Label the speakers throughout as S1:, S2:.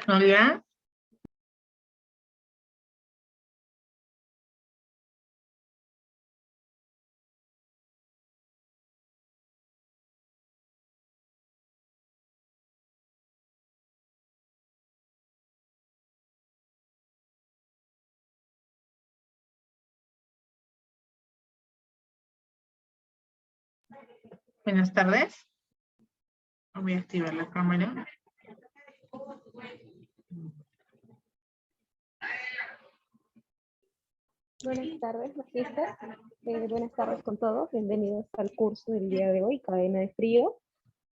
S1: Hola. Buenas tardes. Voy a activar la cámara.
S2: Buenas tardes, magíster. Buenas tardes con todos. Bienvenidos al curso del día de hoy, Cadena de Frío.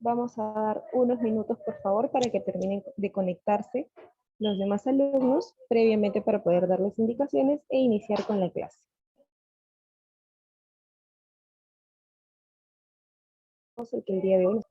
S2: Vamos a dar unos minutos, por favor, para que terminen de conectarse los demás alumnos previamente para poder darles indicaciones e iniciar con la clase. El que el día de hoy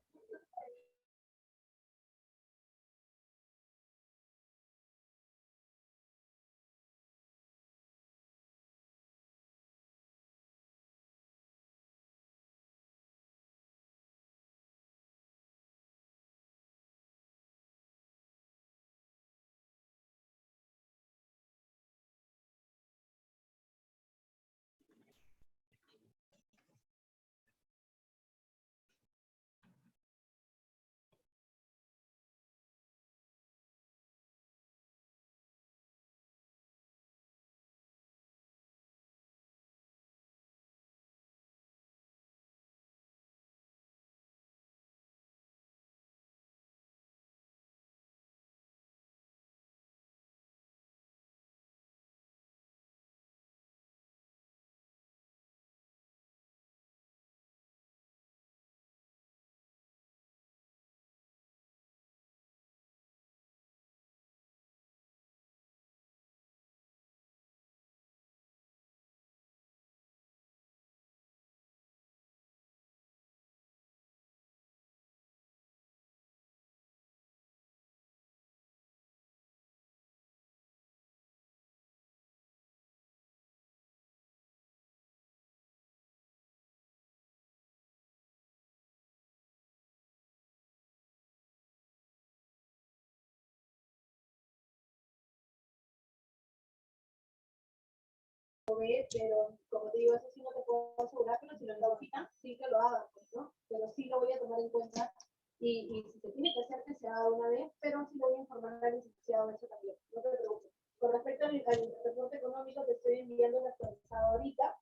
S3: pero como te digo, eso sí no te puedo asegurar, pero si lo causan, sí que lo hagan, pues, ¿no? Pero sí lo voy a tomar en cuenta y si se tiene que hacer, que se haga una vez, pero sí lo voy a informar al licenciado de eso también, no te preocupes. Con respecto al reporte económico, te estoy enviando la actualizada ahorita.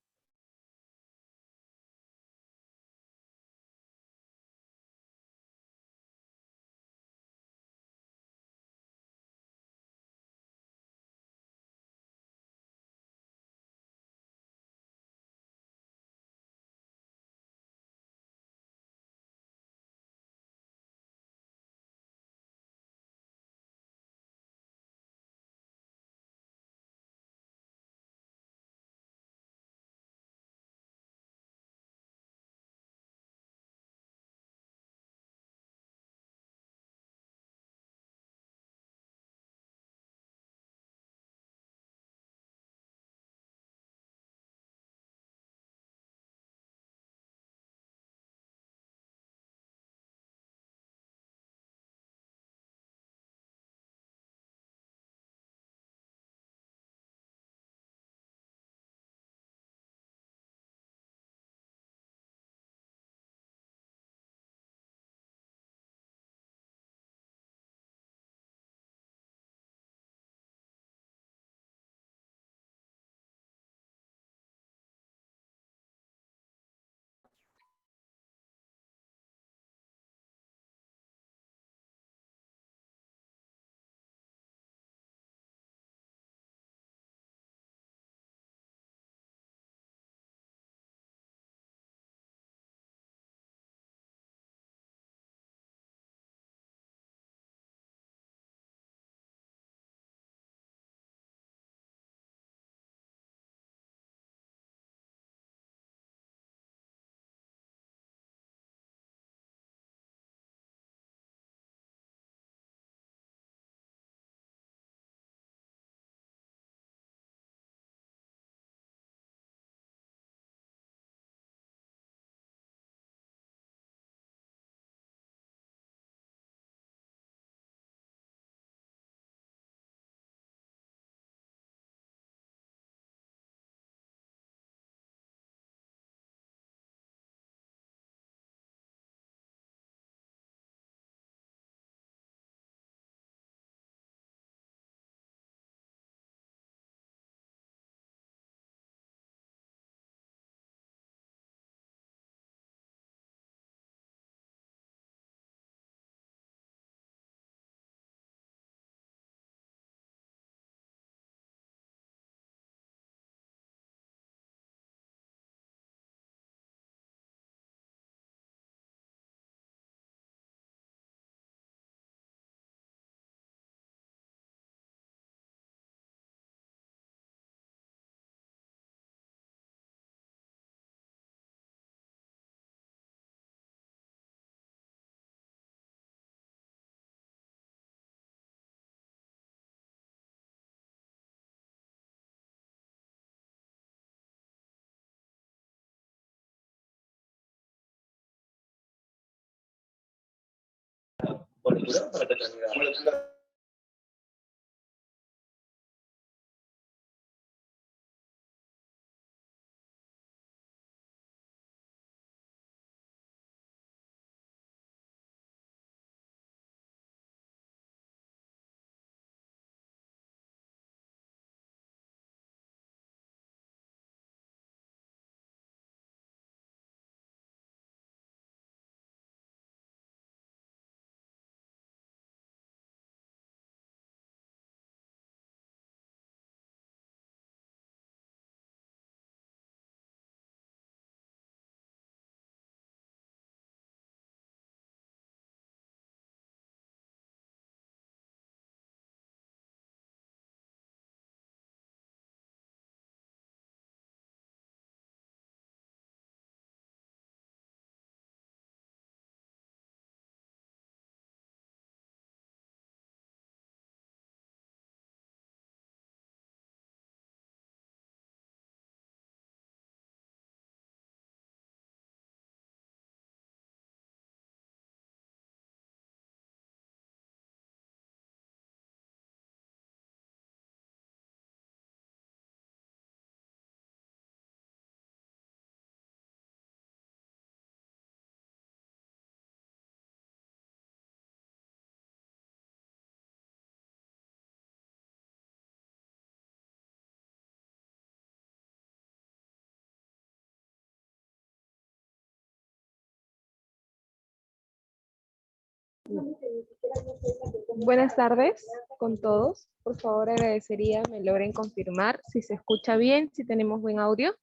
S2: Buenas tardes con todos. Por favor, agradecería me logren confirmar si se escucha bien, si tenemos buen audio.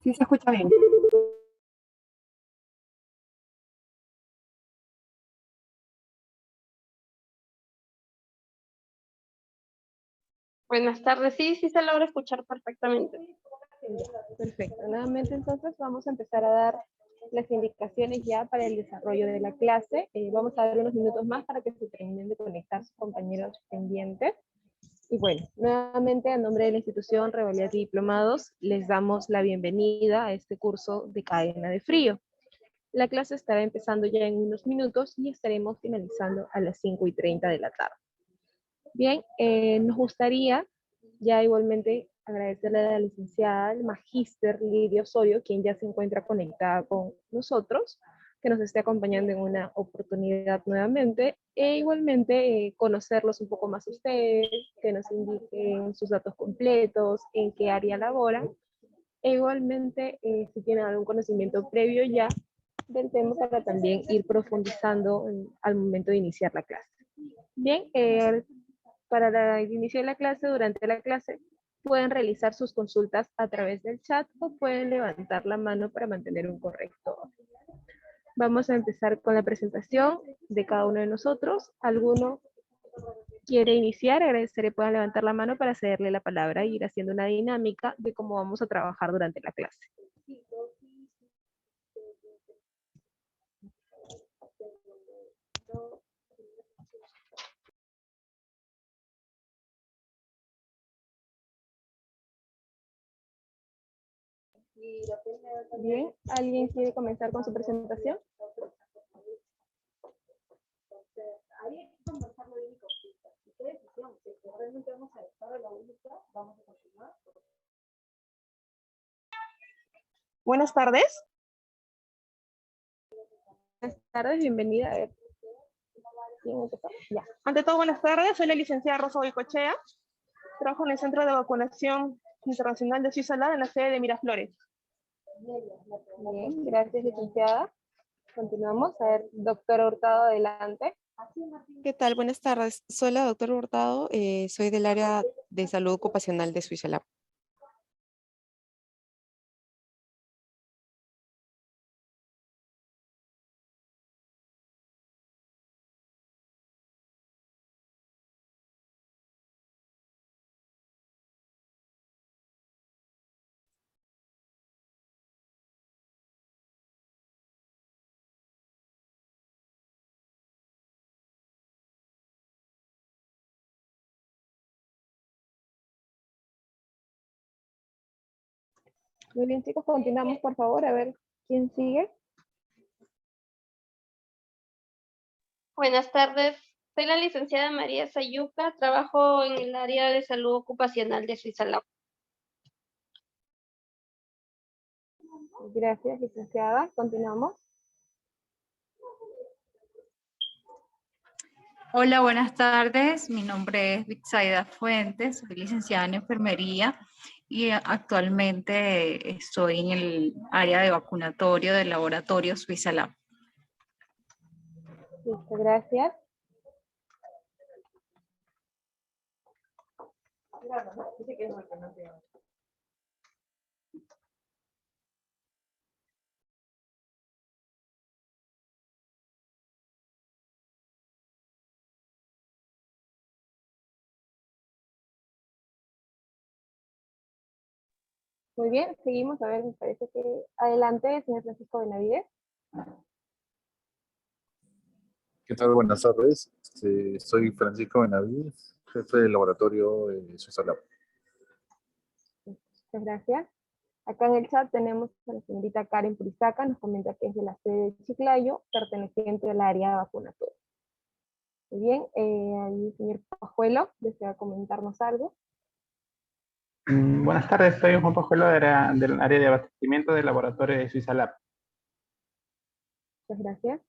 S4: Sí, se escucha bien.
S5: Buenas tardes, sí, sí se logra escuchar perfectamente.
S2: Perfecto. Nuevamente entonces vamos a empezar a dar las indicaciones ya para el desarrollo de la clase. Vamos a dar unos minutos más para que se terminen de conectar sus compañeros pendientes. Y bueno, nuevamente a nombre de la institución Revalidad y Diplomados les damos la bienvenida a este curso de cadena de frío. La clase estará empezando ya en unos minutos y estaremos finalizando a las 5:30 de la tarde. Bien, nos gustaría ya igualmente agradecerle a la licenciada, el magíster Lidia Osorio, quien ya se encuentra conectada con nosotros, que nos esté acompañando en una oportunidad nuevamente, e igualmente conocerlos un poco más a ustedes, que nos indiquen sus datos completos, en qué área laboran, e igualmente si tienen algún conocimiento previo ya del tema para también ir profundizando al momento de iniciar la clase. Bien, para el inicio de la clase, durante la clase, pueden realizar sus consultas a través del chat o pueden levantar la mano para mantener un correcto orden. Vamos a empezar con la presentación de cada uno de nosotros. ¿Alguno quiere iniciar? Agradeceré puedan levantar la mano para cederle la palabra e ir haciendo una dinámica de cómo vamos a trabajar durante la clase. Bien, ¿alguien quiere comenzar con su presentación?
S3: Ahí hay que conversarlo bien y consulta. ¿Y qué decisión? Si realmente vamos a estar a la única, vamos a continuar.
S4: Buenas tardes.
S2: Buenas tardes, bienvenida. A ver, ¿quién empezó? Ya.
S4: Ante todo, buenas tardes. Soy la licenciada Rosa Boicochea. Trabajo en el Centro de Vacunación Internacional de Suiza en la sede de Miraflores.
S2: Bien, gracias, licenciada. Continuamos. A ver, doctora Hurtado, adelante.
S6: ¿Qué tal? Buenas tardes. Soy la doctora Hurtado, soy del área de salud ocupacional de Suiza Lab.
S2: Muy bien, chicos, continuamos, por favor, a ver quién sigue.
S5: Buenas tardes. Soy la licenciada María Sayuca. Trabajo en el área de salud ocupacional de Suiza.
S2: Gracias, licenciada. Continuamos.
S7: Hola, buenas tardes. Mi nombre es Bitsaida Fuentes, soy licenciada en enfermería y actualmente estoy en el área de vacunatorio del laboratorio Suiza Lab.
S2: Listo, gracias. Muy bien, seguimos. A ver, me parece que adelante, señor Francisco Benavides.
S8: ¿Qué tal? Buenas tardes. Soy Francisco Benavides, jefe del laboratorio Suiza Lab.
S2: Muchas gracias. Acá en el chat tenemos a la señorita Karen Purizaca, nos comenta que es de la sede de Chiclayo, perteneciente al área vacunatoria. Muy bien, ahí el señor Pajuelo desea comentarnos algo.
S9: Buenas tardes, soy Juan Pajuelo del área de abastecimiento del laboratorio de Suiza Lab.
S2: Muchas gracias.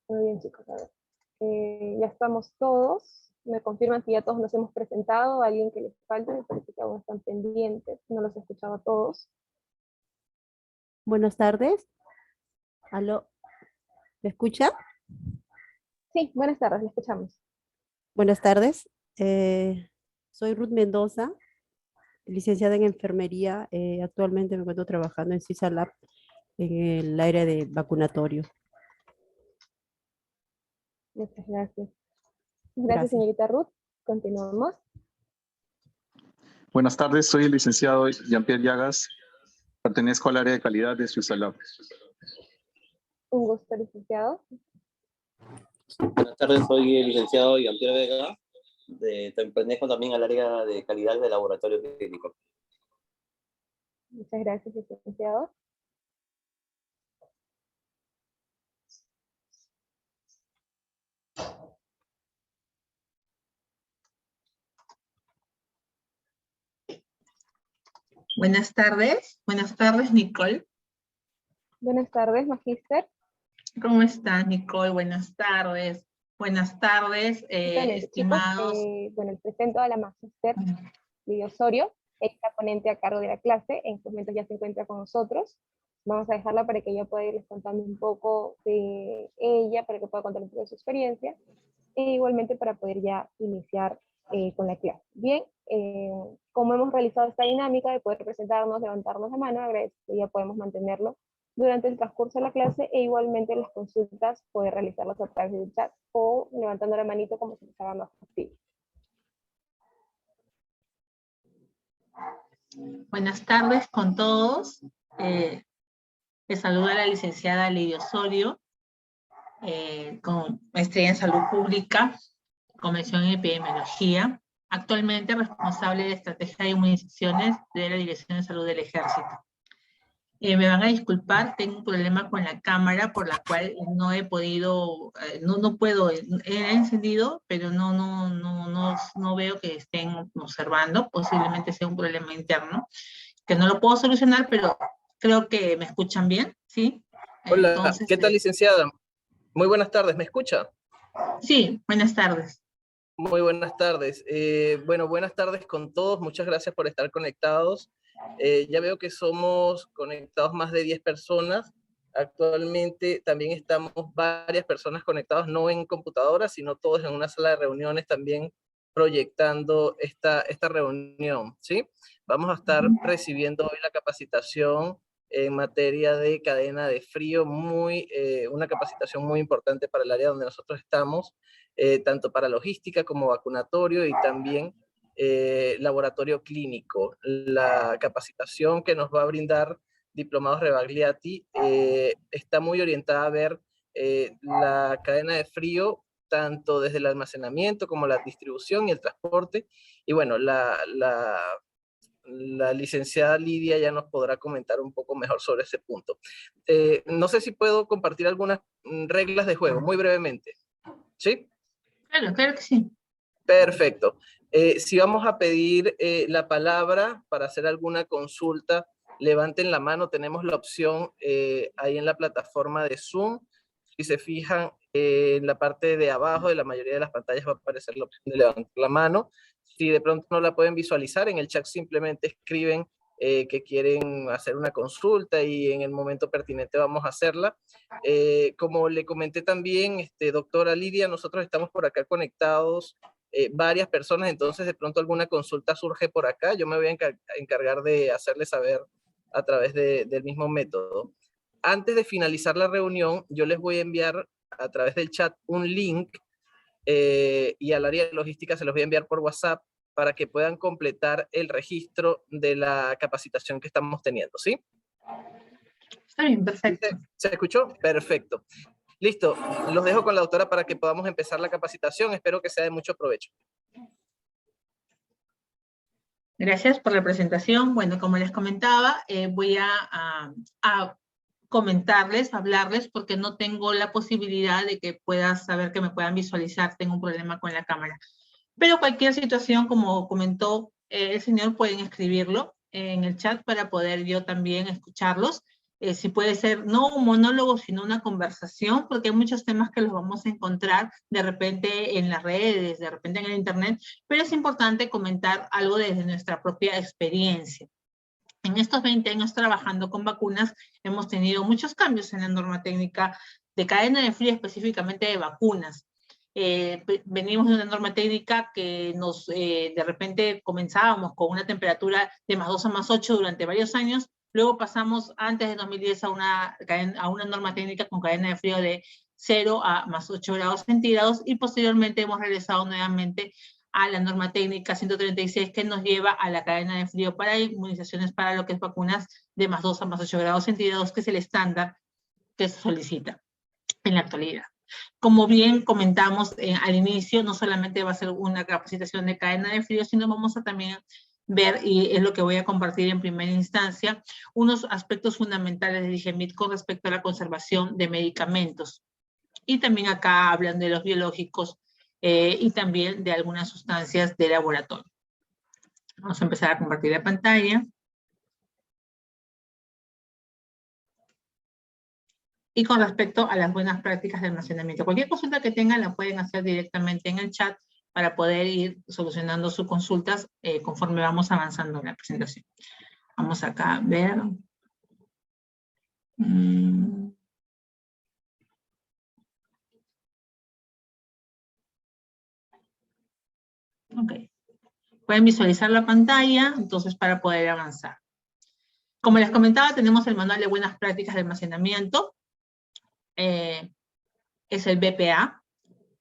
S2: Muy bien, chicos, a ver. Ya estamos todos. Me confirman si ya todos nos hemos presentado. ¿Alguien que les falta? Me parece que aún están pendientes. No los he escuchado a todos.
S10: Buenas tardes. ¿Aló? ¿Me escucha?
S2: Sí, buenas tardes, le escuchamos.
S10: Buenas tardes. Soy Ruth Mendoza, licenciada en enfermería. Actualmente me encuentro trabajando en Suiza Lab en el área de vacunatorio.
S2: Muchas gracias. Gracias,
S10: Gracias.
S2: señorita Ruth. Continuamos.
S11: Buenas tardes, soy el licenciado Jean-Pierre Llagas, pertenezco al área de calidad de Suiza Lab.
S2: Un gusto, licenciado.
S12: Buenas tardes, soy el licenciado Jean-Pierre Vega, pertenezco también al área de calidad del laboratorio clínico.
S2: Muchas gracias, licenciado.
S1: Buenas tardes, Nicole.
S2: Buenas tardes, magíster.
S1: ¿Cómo estás, Nicole? Buenas tardes. Buenas tardes, estimados.
S2: Chicos, bueno, les presento a la magíster Lidia Osorio, ella es la ponente a cargo de la clase, en estos momentos ya se encuentra con nosotros. Vamos a dejarla para que ella pueda irles contando un poco de ella, para que pueda contar un poco de su experiencia, e igualmente para poder ya iniciar con la clase. Bien, como hemos realizado esta dinámica de poder presentarnos, levantarnos la mano, agradezco que ya podemos mantenerlo durante el transcurso de la clase, e igualmente las consultas poder realizarlas a través del chat o levantando la manito como se les haga más fácil.
S1: Buenas tardes con todos. Les saluda la licenciada Lidia Osorio, con maestría en salud pública, convención en epidemiología, actualmente responsable de estrategia de inmunizaciones de la Dirección de Salud del Ejército. Me van a disculpar, tengo un problema con la cámara por la cual no he podido, no puedo, he encendido, pero no veo que estén observando, posiblemente sea un problema interno, que no lo puedo solucionar, pero creo que me escuchan bien, ¿sí?
S13: Hola,
S1: entonces,
S13: ¿qué tal, licenciada? Muy buenas tardes, ¿me escucha?
S1: Sí, buenas tardes.
S13: Muy buenas tardes. Bueno, buenas tardes con todos, muchas gracias por estar conectados. Ya veo que somos conectados más de 10 personas. Actualmente también estamos varias personas conectadas, no en computadoras, sino todos en una sala de reuniones también proyectando esta reunión, ¿sí? Vamos a estar recibiendo hoy la capacitación en materia de cadena de frío, una capacitación muy importante para el área donde nosotros estamos, tanto para logística como vacunatorio y también laboratorio clínico. La capacitación que nos va a brindar Diplomados Rebagliati está muy orientada a ver la cadena de frío tanto desde el almacenamiento como la distribución y el transporte. Y bueno, la licenciada Lidia ya nos podrá comentar un poco mejor sobre ese punto. No sé si puedo compartir algunas reglas de juego, muy brevemente. ¿Sí?
S1: Claro, claro que sí.
S13: Perfecto. Si vamos a pedir la palabra para hacer alguna consulta, levanten la mano. Tenemos la opción ahí en la plataforma de Zoom. Si se fijan, en la parte de abajo de la mayoría de las pantallas va a aparecer la opción de levantar la mano. Si de pronto no la pueden visualizar, en el chat simplemente escriben que quieren hacer una consulta y en el momento pertinente vamos a hacerla. Como le comenté también, doctora Lidia, nosotros estamos por acá conectados varias personas, entonces de pronto alguna consulta surge por acá, yo me voy a encargar de hacerle saber a través del mismo método. Antes de finalizar la reunión, yo les voy a enviar a través del chat un link y al área de logística se los voy a enviar por WhatsApp para que puedan completar el registro de la capacitación que estamos teniendo, ¿sí?
S1: Está bien, perfecto.
S13: ¿Se escuchó? Perfecto. Listo, los dejo con la doctora para que podamos empezar la capacitación. Espero que sea de mucho provecho.
S1: Gracias por la presentación. Bueno, como les comentaba, voy a comentarles, hablarles, porque no tengo la posibilidad de que puedas saber que me puedan visualizar. Tengo un problema con la cámara. Pero cualquier situación, como comentó el señor, pueden escribirlo en el chat para poder yo también escucharlos. Si puede ser no un monólogo, sino una conversación, porque hay muchos temas que los vamos a encontrar de repente en las redes, de repente en el internet, pero es importante comentar algo desde nuestra propia experiencia. En estos 20 años trabajando con vacunas, hemos tenido muchos cambios en la norma técnica de cadena de frío, específicamente de vacunas. Venimos de una norma técnica que de repente comenzábamos con una temperatura de +2 a +8 durante varios años, luego pasamos antes de 2010 a una norma técnica con cadena de frío de 0 a +8 grados centígrados y posteriormente hemos regresado nuevamente a la norma técnica 136 que nos lleva a la cadena de frío para inmunizaciones para lo que es vacunas de +2 a +8 grados centígrados, que es el estándar que se solicita en la actualidad. Como bien comentamos al inicio, no solamente va a ser una capacitación de cadena de frío, sino vamos a también ver, y es lo que voy a compartir en primera instancia, unos aspectos fundamentales de DIGEMIT con respecto a la conservación de medicamentos. Y también acá hablan de los biológicos y también de algunas sustancias de laboratorio. Vamos a empezar a compartir la pantalla. Y con respecto a las buenas prácticas de almacenamiento. Cualquier consulta que tengan la pueden hacer directamente en el chat para poder ir solucionando sus consultas conforme vamos avanzando en la presentación. Vamos acá a ver. Ok. Pueden visualizar la pantalla, entonces, para poder avanzar. Como les comentaba, tenemos el manual de buenas prácticas de almacenamiento. Es el BPA,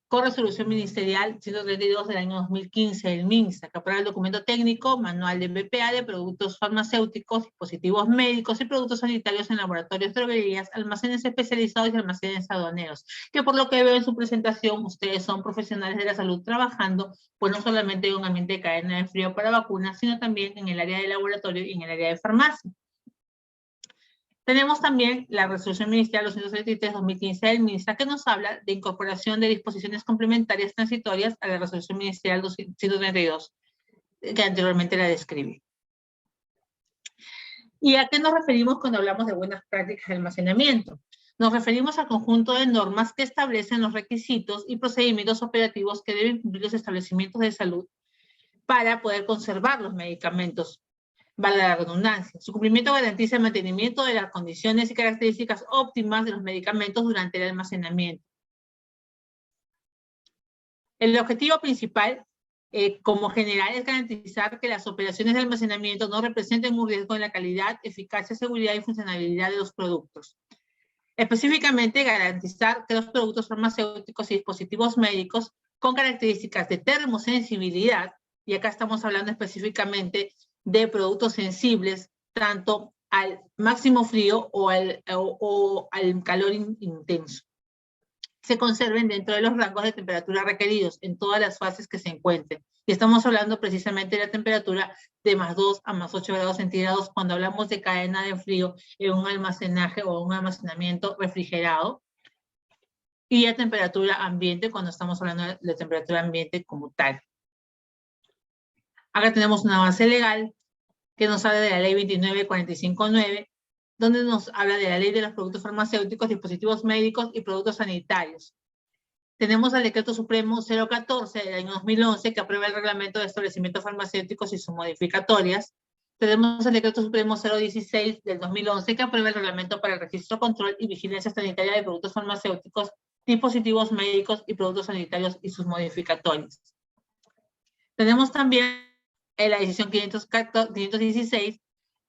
S1: con resolución ministerial 132 del año 2015 del MINSA, que aprueba el documento técnico, manual de BPA de productos farmacéuticos, dispositivos médicos y productos sanitarios en laboratorios, droguerías, almacenes especializados y almacenes aduaneros, que por lo que veo en su presentación, ustedes son profesionales de la salud trabajando, pues no solamente en un ambiente de cadena de frío para vacunas, sino también en el área de laboratorio y en el área de farmacia. Tenemos también la resolución ministerial 233-2015 del MINSA que nos habla de incorporación de disposiciones complementarias transitorias a la resolución ministerial 132 que anteriormente la describí. ¿Y a qué nos referimos cuando hablamos de buenas prácticas de almacenamiento? Nos referimos al conjunto de normas que establecen los requisitos y procedimientos operativos que deben cumplir los establecimientos de salud para poder conservar los medicamentos. Vale la redundancia. Su cumplimiento garantiza el mantenimiento de las condiciones y características óptimas de los medicamentos durante el almacenamiento. El objetivo principal, como general, es garantizar que las operaciones de almacenamiento no representen un riesgo en la calidad, eficacia, seguridad y funcionalidad de los productos. Específicamente, garantizar que los productos farmacéuticos y dispositivos médicos con características de termosensibilidad, y acá estamos hablando específicamente de productos sensibles, tanto al máximo frío o al calor intenso. se conserven dentro de los rangos de temperatura requeridos en todas las fases que se encuentren. Y estamos hablando precisamente de la temperatura de +2 a +8 grados centígrados cuando hablamos de cadena de frío en un almacenaje o un almacenamiento refrigerado. Y a temperatura ambiente cuando estamos hablando de temperatura ambiente como tal. Acá tenemos una base legal que nos habla de la ley 29459, donde nos habla de la ley de los productos farmacéuticos, dispositivos médicos y productos sanitarios. Tenemos el decreto supremo 014 del año 2011 que aprueba el reglamento de establecimientos farmacéuticos y sus modificatorias. Tenemos el decreto supremo 016 del 2011 que aprueba el reglamento para el registro, control y vigilancia sanitaria de productos farmacéuticos, dispositivos médicos y productos sanitarios y sus modificatorios. Tenemos también la decisión 516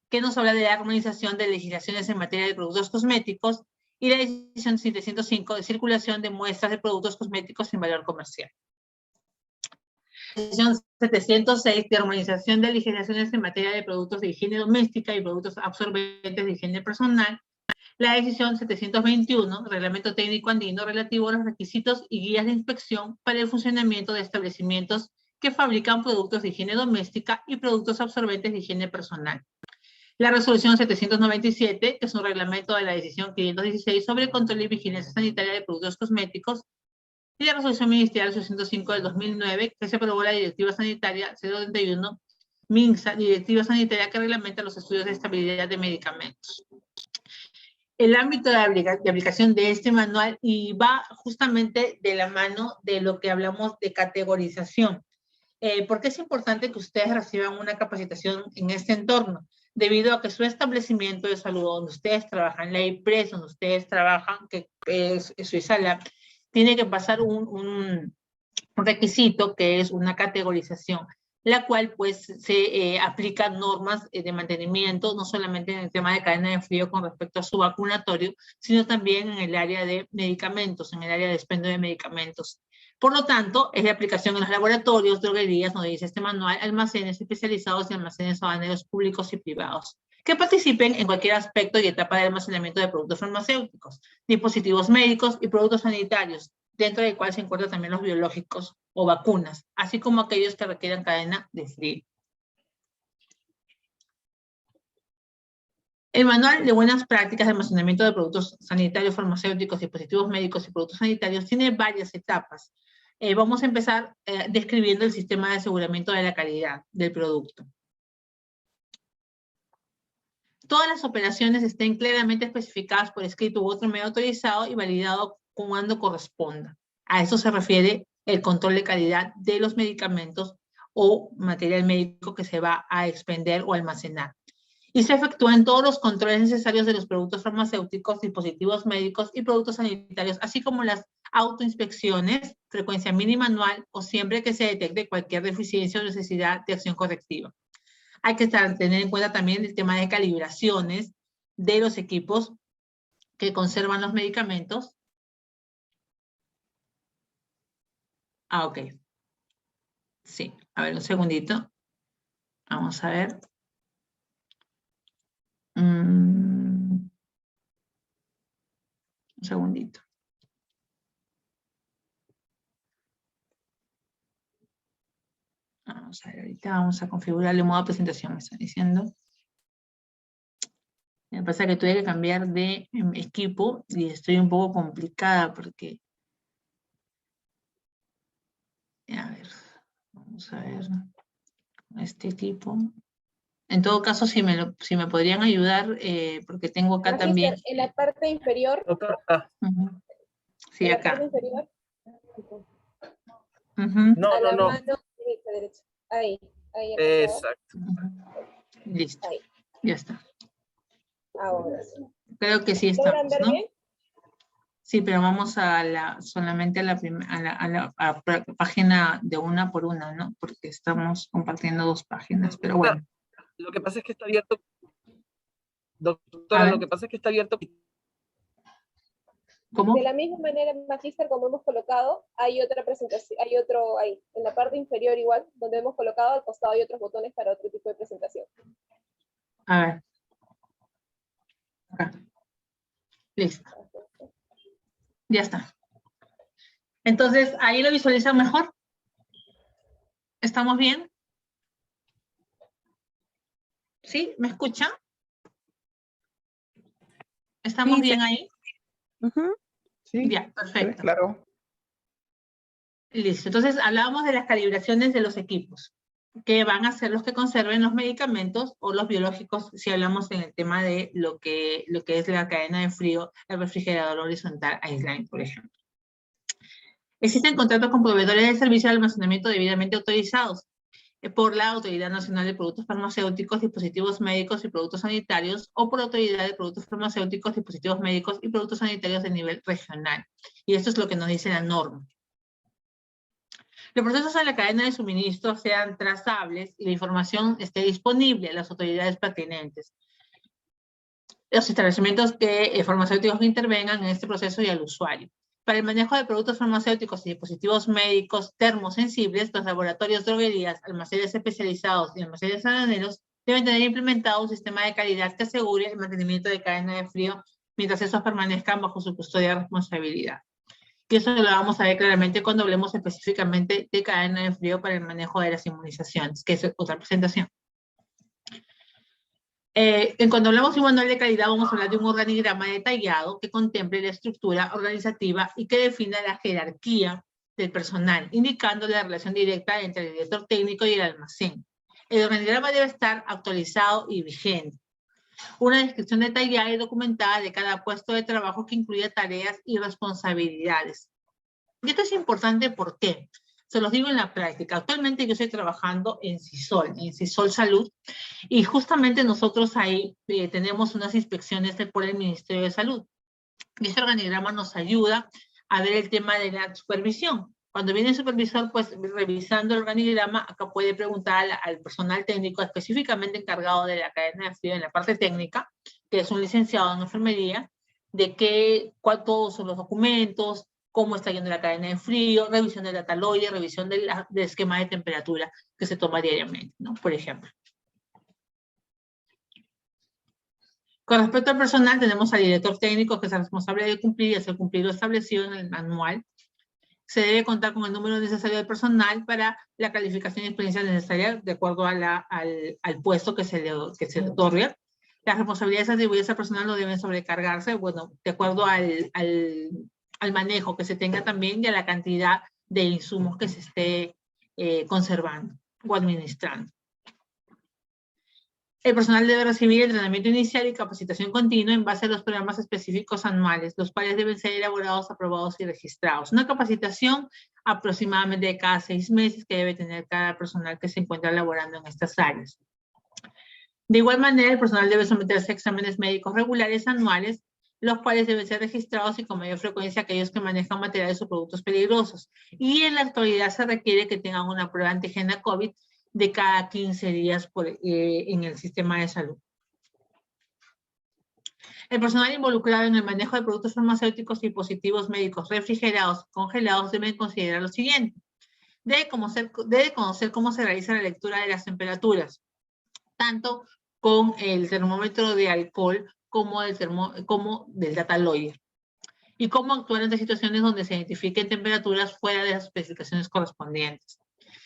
S1: que nos habla de la armonización de legislaciones en materia de productos cosméticos y la decisión 705 de circulación de muestras de productos cosméticos sin valor comercial. La decisión 706 de armonización de legislaciones en materia de productos de higiene doméstica y productos absorbentes de higiene personal. La decisión 721, Reglamento Técnico Andino relativo a los requisitos y guías de inspección para el funcionamiento de establecimientos que fabrican productos de higiene doméstica y productos absorbentes de higiene personal. La resolución 797, que es un reglamento de la decisión 516 sobre control y vigilancia sanitaria de productos cosméticos, y la resolución ministerial 605 del 2009, que se aprobó la directiva sanitaria 031, MINSA, directiva sanitaria que reglamenta los estudios de estabilidad de medicamentos. El ámbito de aplicación de este manual y va justamente de la mano de lo que hablamos de categorización. ¿Por qué es importante que ustedes reciban una capacitación en este entorno? Debido a que su establecimiento de salud, donde ustedes trabajan, la IPRES, donde ustedes trabajan, que es Suizalab, tiene que pasar un requisito que es una categorización, la cual pues se aplica normas de mantenimiento, no solamente en el tema de cadena de frío con respecto a su vacunatorio, sino también en el área de medicamentos, en el área de expendio de medicamentos. Por lo tanto, es de aplicación en los laboratorios, droguerías, donde dice este manual, almacenes especializados y almacenes aduaneros públicos y privados, que participen en cualquier aspecto y etapa de almacenamiento de productos farmacéuticos, dispositivos médicos y productos sanitarios, dentro del cual se encuentran también los biológicos o vacunas, así como aquellos que requieran cadena de frío. El manual de buenas prácticas de almacenamiento de productos sanitarios, farmacéuticos, dispositivos médicos y productos sanitarios tiene varias etapas. Vamos a empezar describiendo el sistema de aseguramiento de la calidad del producto. Todas las operaciones estén claramente especificadas por escrito u otro medio autorizado y validado cuando corresponda. A eso se refiere el control de calidad de los medicamentos o material médico que se va a expender o almacenar. Y se efectúan todos los controles necesarios de los productos farmacéuticos, dispositivos médicos y productos sanitarios, así como las autoinspecciones, frecuencia mínima anual o siempre que se detecte cualquier deficiencia o necesidad de acción correctiva. Hay que tener en cuenta también el tema de calibraciones de los equipos que conservan los medicamentos. Ok. Sí, a ver un segundito. Vamos a ver. Un segundito. Vamos a ver, ahorita vamos a configurar el modo de presentación, me están diciendo. Me pasa que tuve que cambiar de equipo y estoy un poco complicada porque... A ver, vamos a ver este equipo. En todo caso, si me podrían ayudar, porque tengo acá también...
S2: En la parte inferior.
S1: Sí,
S2: en
S1: acá.
S2: La parte inferior.
S13: No,
S2: a la
S13: no.
S2: mano derecha. Ahí.
S13: Exacto.
S1: Listo.
S2: Ahí.
S1: Ya está.
S2: Ahora sí.
S1: Creo que sí
S2: ¿Logran
S1: estamos,
S2: ver
S1: ¿no?
S2: bien?
S1: Sí, pero vamos solamente a la página de una por una, ¿no? Porque estamos compartiendo dos páginas, pero bueno.
S13: Lo que pasa es que está abierto. Doctora, lo que pasa es que está abierto.
S1: ¿Cómo?
S2: De la misma manera, Magíster, como hemos colocado, hay otra presentación, hay otro ahí, en la parte inferior igual, donde hemos colocado al costado hay otros botones para otro tipo de presentación.
S1: A ver. Acá. Listo. Ya está. Entonces, ¿ahí lo visualizan mejor? ¿Estamos bien? ¿Sí? ¿Me escuchan? ¿Estamos
S6: Sí,
S1: bien ahí?
S9: Sí,
S1: Ya, perfecto.
S9: claro.
S1: Listo. Entonces, hablábamos de las calibraciones de los equipos, que van a ser los que conserven los medicamentos o los biológicos, si hablamos en el tema de lo que es la cadena de frío, el refrigerador horizontal Iceline, por ejemplo. Existen contratos con proveedores de servicios de almacenamiento debidamente autorizados por la Autoridad Nacional de Productos Farmacéuticos, Dispositivos Médicos y Productos Sanitarios, o por la Autoridad de Productos Farmacéuticos, Dispositivos Médicos y Productos Sanitarios de nivel regional. Y esto es lo que nos dice la norma. Los procesos en la cadena de suministro sean trazables y la información esté disponible a las autoridades pertinentes. Los establecimientos farmacéuticos que intervengan en este proceso y al usuario. Para el manejo de productos farmacéuticos y dispositivos médicos termosensibles, los laboratorios, droguerías, almacenes especializados y almacenes aduaneros deben tener implementado un sistema de calidad que asegure el mantenimiento de cadena de frío mientras estos permanezcan bajo su custodia y responsabilidad. Y eso lo vamos a ver claramente cuando hablemos específicamente de cadena de frío para el manejo de las inmunizaciones, que es otra presentación. Cuando hablamos de un manual de calidad, vamos a hablar de un organigrama detallado que contemple la estructura organizativa y que defina la jerarquía del personal, indicando la relación directa entre el director técnico y el almacén. El organigrama debe estar actualizado y vigente. Una descripción detallada y documentada de cada puesto de trabajo que incluya tareas y responsabilidades. Y esto es importante, ¿por qué? Se los digo en la práctica. Actualmente yo estoy trabajando en CISOL Salud, y justamente nosotros ahí tenemos unas inspecciones por el Ministerio de Salud. Y este organigrama nos ayuda a ver el tema de la supervisión. Cuando viene el supervisor, pues revisando el organigrama, acá puede preguntar al personal técnico específicamente encargado de la cadena de frío en la parte técnica, que es un licenciado en enfermería, de cuántos son los documentos, cómo está yendo la cadena de frío, revisión del dataloide, revisión del esquema de temperatura que se toma diariamente, ¿no? Por ejemplo. Con respecto al personal, tenemos al director técnico, que es el responsable de cumplir y hacer cumplir lo establecido en el manual. Se debe contar con el número necesario de personal para la calificación y experiencia necesaria de acuerdo a al puesto que se le otorga. Las responsabilidades atribuidas al personal no deben sobrecargarse, bueno, de acuerdo al manejo que se tenga también y a la cantidad de insumos que se esté conservando o administrando. El personal debe recibir entrenamiento inicial y capacitación continua en base a los programas específicos anuales, los cuales deben ser elaborados, aprobados y registrados. Una capacitación aproximadamente de cada 6 meses que debe tener cada personal que se encuentra laborando en estas áreas. De igual manera, el personal debe someterse a exámenes médicos regulares anuales, los cuales deben ser registrados y con mayor frecuencia aquellos que manejan materiales o productos peligrosos. Y en la actualidad se requiere que tengan una prueba antígena COVID de cada 15 días en el sistema de salud. El personal involucrado en el manejo de productos farmacéuticos y dispositivos médicos refrigerados, congelados, deben considerar lo siguiente. Debe conocer cómo se realiza la lectura de las temperaturas, tanto con el termómetro de alcohol como del dataloide, y cómo actuar ante situaciones donde se identifiquen temperaturas fuera de las especificaciones correspondientes.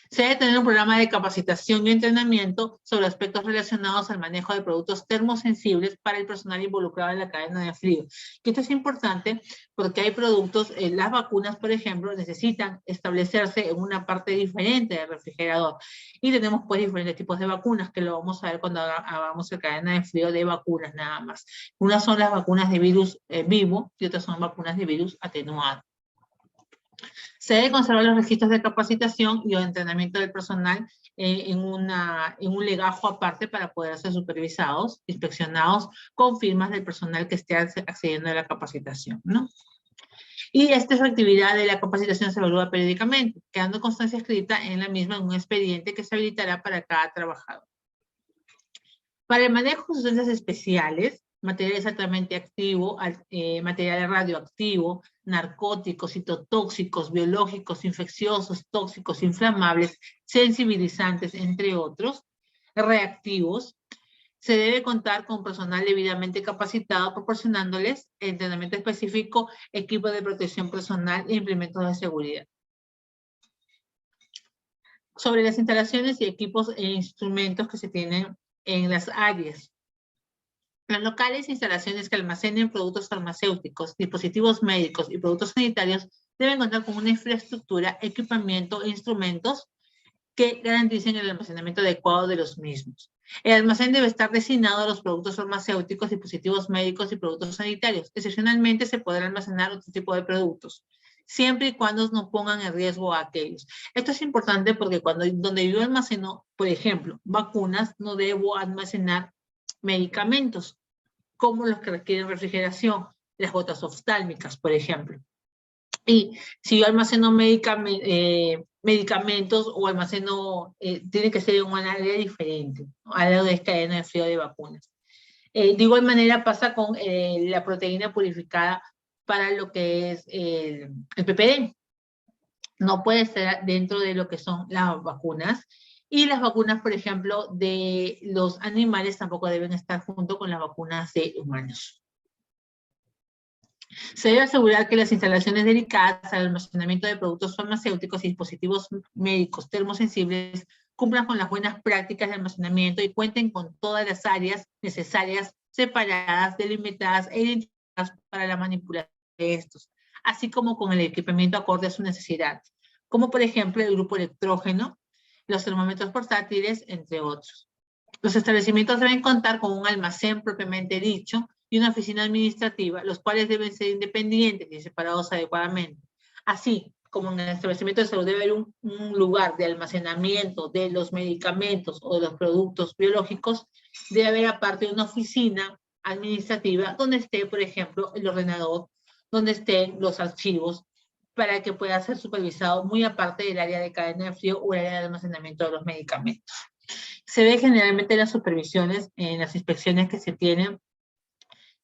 S1: Se debe tener un programa de capacitación y entrenamiento sobre aspectos relacionados al manejo de productos termosensibles para el personal involucrado en la cadena de frío. Que esto es importante porque hay productos, las vacunas, por ejemplo, necesitan establecerse en una parte diferente del refrigerador. Y tenemos pues diferentes tipos de vacunas, que lo vamos a ver cuando hagamos la cadena de frío de vacunas nada más. Unas son las vacunas de virus vivo y otras son vacunas de virus atenuado. Se debe conservar los registros de capacitación y de entrenamiento del personal en un legajo aparte para poder ser supervisados, inspeccionados con firmas del personal que esté accediendo a la capacitación, ¿no? Y esta actividad de la capacitación se evalúa periódicamente, quedando constancia escrita en la misma en un expediente que se habilitará para cada trabajador. Para el manejo de sustancias especiales, materiales altamente activos, materiales radioactivos, narcóticos, citotóxicos, biológicos, infecciosos, tóxicos, inflamables, sensibilizantes, entre otros, reactivos, Se debe contar con personal debidamente capacitado, proporcionándoles entrenamiento específico, equipo de protección personal e implementos de seguridad. Sobre las instalaciones y equipos e instrumentos que se tienen en las áreas. Los locales e instalaciones que almacenen productos farmacéuticos, dispositivos médicos y productos sanitarios deben contar con una infraestructura, equipamiento e instrumentos que garanticen el almacenamiento adecuado de los mismos. El almacén debe estar destinado a los productos farmacéuticos, dispositivos médicos y productos sanitarios. Excepcionalmente se podrá almacenar otro tipo de productos, siempre y cuando no pongan en riesgo a aquellos. Esto es importante porque donde yo almaceno, por ejemplo, vacunas, no debo almacenar medicamentos, como los que requieren refrigeración, las gotas oftálmicas, por ejemplo. Y si yo almaceno medicamentos o almaceno, tiene que ser en un área diferente, ¿no? Al lado de cadena de frío de vacunas. De igual manera pasa con la proteína purificada para lo que es el PPD. No puede estar dentro de lo que son las vacunas. Y las vacunas, por ejemplo, de los animales tampoco deben estar junto con las vacunas de humanos. Se debe asegurar que las instalaciones dedicadas al almacenamiento de productos farmacéuticos y dispositivos médicos termosensibles cumplan con las buenas prácticas de almacenamiento y cuenten con todas las áreas necesarias, separadas, delimitadas e identificadas para la manipulación de estos, así como con el equipamiento acorde a sus necesidades, como por ejemplo el grupo electrógeno, los termómetros portátiles, entre otros. Los establecimientos deben contar con un almacén propiamente dicho y una oficina administrativa, los cuales deben ser independientes y separados adecuadamente. Así como en el establecimiento de salud debe haber un lugar de almacenamiento de los medicamentos o de los productos biológicos, debe haber aparte una oficina administrativa donde esté, por ejemplo, el ordenador, donde estén los archivos, para que pueda ser supervisado muy aparte del área de cadena de frío o el área de almacenamiento de los medicamentos. Se ve generalmente en las supervisiones, en las inspecciones que se tienen,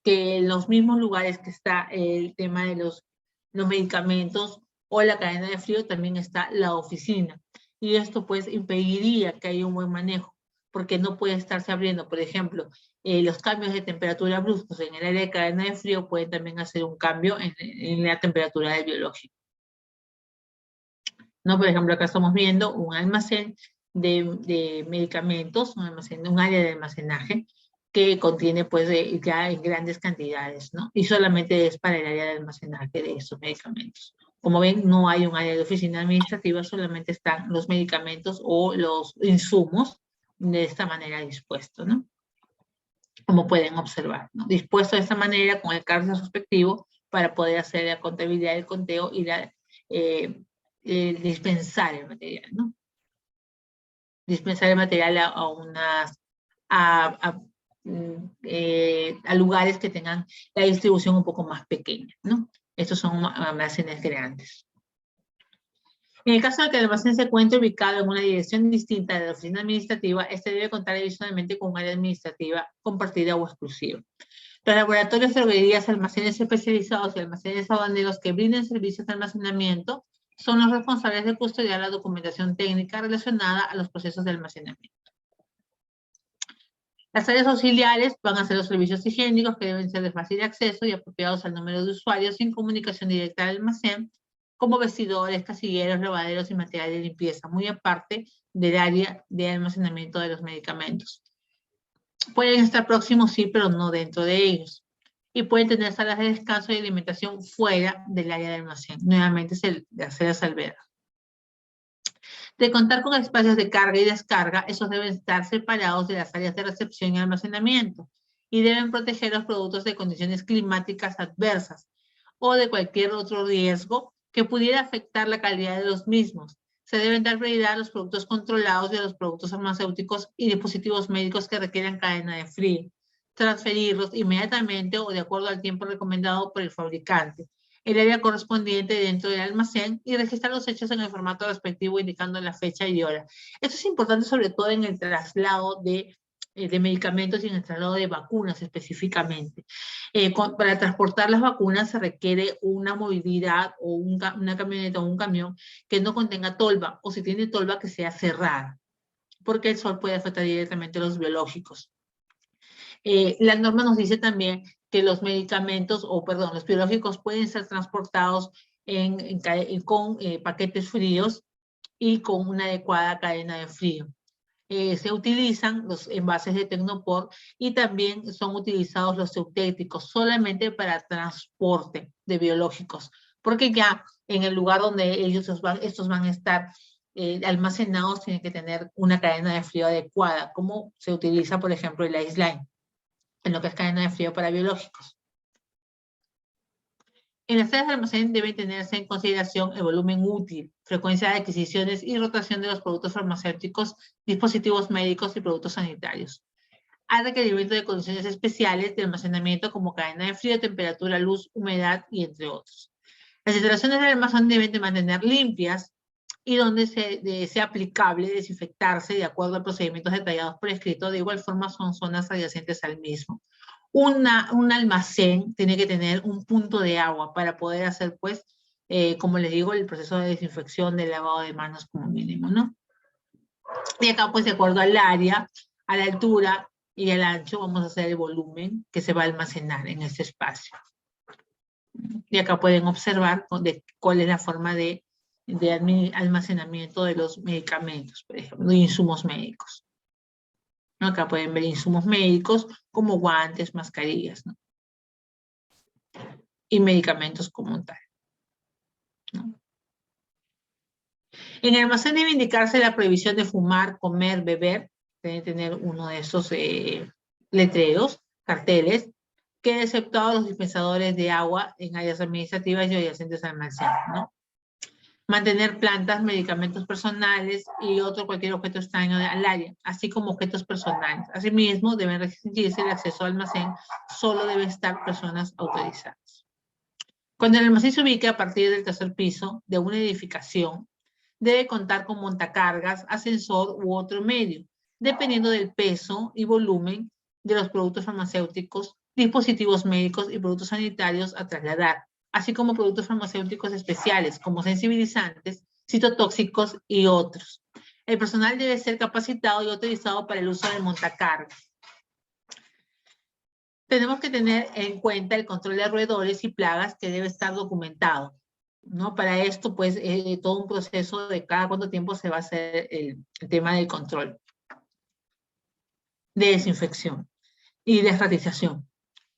S1: que en los mismos lugares que está el tema de los medicamentos o la cadena de frío también está la oficina. Y esto pues impediría que haya un buen manejo, porque no puede estarse abriendo, por ejemplo, los cambios de temperatura bruscos en el área de cadena de frío pueden también hacer un cambio en la temperatura del biológico. ¿No? Por ejemplo, acá estamos viendo un almacén de medicamentos, un área de almacenaje que contiene pues ya en grandes cantidades, ¿no? Y solamente es para el área de almacenaje de esos medicamentos. Como ven, no hay un área de oficina administrativa, solamente están los medicamentos o los insumos de esta manera dispuestos, ¿no? Como pueden observar, ¿no? Dispuesto de esta manera con el cargo respectivo para poder hacer la contabilidad del conteo y dispensar el material, ¿no? Dispensar el material a lugares que tengan la distribución un poco más pequeña, ¿no? Estos son almacenes grandes. En el caso de que el almacén se encuentre ubicado en una dirección distinta de la oficina administrativa, este debe contar adicionalmente con un área administrativa compartida o exclusiva. Los laboratorios, droguerías, almacenes especializados y almacenes aduaneros que brinden servicios de almacenamiento son los responsables de custodiar la documentación técnica relacionada a los procesos de almacenamiento. Las áreas auxiliares van a ser los servicios higiénicos que deben ser de fácil acceso y apropiados al número de usuarios sin comunicación directa al almacén, como vestidores, casilleros, lavaderos y material de limpieza, muy aparte del área de almacenamiento de los medicamentos. Pueden estar próximos, sí, pero no dentro de ellos. Y pueden tener salas de descanso y alimentación fuera del área de almacén. Nuevamente se hace la salvedad. De contar con espacios de carga y descarga, esos deben estar separados de las áreas de recepción y almacenamiento y deben proteger los productos de condiciones climáticas adversas o de cualquier otro riesgo que pudiera afectar la calidad de los mismos. Se deben dar prioridad a los productos controlados y a los productos farmacéuticos y dispositivos médicos que requieran cadena de frío. Transferirlos inmediatamente o de acuerdo al tiempo recomendado por el fabricante, el área correspondiente dentro del almacén y registrar los hechos en el formato respectivo indicando la fecha y hora. Esto es importante sobre todo en el traslado de medicamentos y en el traslado de vacunas específicamente. Para transportar las vacunas se requiere una movilidad o una camioneta o un camión que no contenga tolva, o si tiene tolva que sea cerrada, porque el sol puede afectar directamente a los biológicos. La norma nos dice también que los medicamentos, los biológicos pueden ser transportados con paquetes fríos y con una adecuada cadena de frío. Se utilizan los envases de Tecnopor y también son utilizados los eutétricos solamente para transporte de biológicos, porque ya en el lugar donde estos van a estar almacenados tienen que tener una cadena de frío adecuada, como se utiliza, por ejemplo, el Ice Line, en lo que es cadena de frío para biológicos. En las áreas de almacén debe tenerse en consideración el volumen útil, frecuencia de adquisiciones y rotación de los productos farmacéuticos, dispositivos médicos y productos sanitarios. Hay requerimiento de condiciones especiales de almacenamiento como cadena de frío, temperatura, luz, humedad y entre otros. Las instalaciones del almacén deben de mantener limpias y donde sea aplicable desinfectarse de acuerdo a procedimientos detallados por escrito. De igual forma son zonas adyacentes al mismo. Un almacén tiene que tener un punto de agua para poder hacer, pues, como les digo, el proceso de desinfección, de lavado de manos como mínimo, ¿no? Y acá, pues, de acuerdo al área, a la altura y al ancho, vamos a hacer el volumen que se va a almacenar en este espacio. Y acá pueden observar cuál es la forma de almacenamiento de los medicamentos, por ejemplo, de insumos médicos. ¿No? Acá pueden ver insumos médicos como guantes, mascarillas, ¿no? Y medicamentos como tal, ¿no? En el almacén debe indicarse la prohibición de fumar, comer, beber. Deben tener uno de esos letreros, carteles, que exceptuado los dispensadores de agua en áreas administrativas y adyacentes al almacén, ¿no? Mantener plantas, medicamentos personales y cualquier objeto extraño al área, así como objetos personales. Asimismo, deben restringirse el acceso al almacén, solo deben estar personas autorizadas. Cuando el almacén se ubique a partir del tercer piso de una edificación, debe contar con montacargas, ascensor u otro medio, dependiendo del peso y volumen de los productos farmacéuticos, dispositivos médicos y productos sanitarios a trasladar, así como productos farmacéuticos especiales, como sensibilizantes, citotóxicos y otros. El personal debe ser capacitado y autorizado para el uso del montacargas. Tenemos que tener en cuenta el control de roedores y plagas que debe estar documentado, ¿no? Para esto, pues, todo un proceso de cada cuánto tiempo se va a hacer el tema del control de desinfección y de ratización.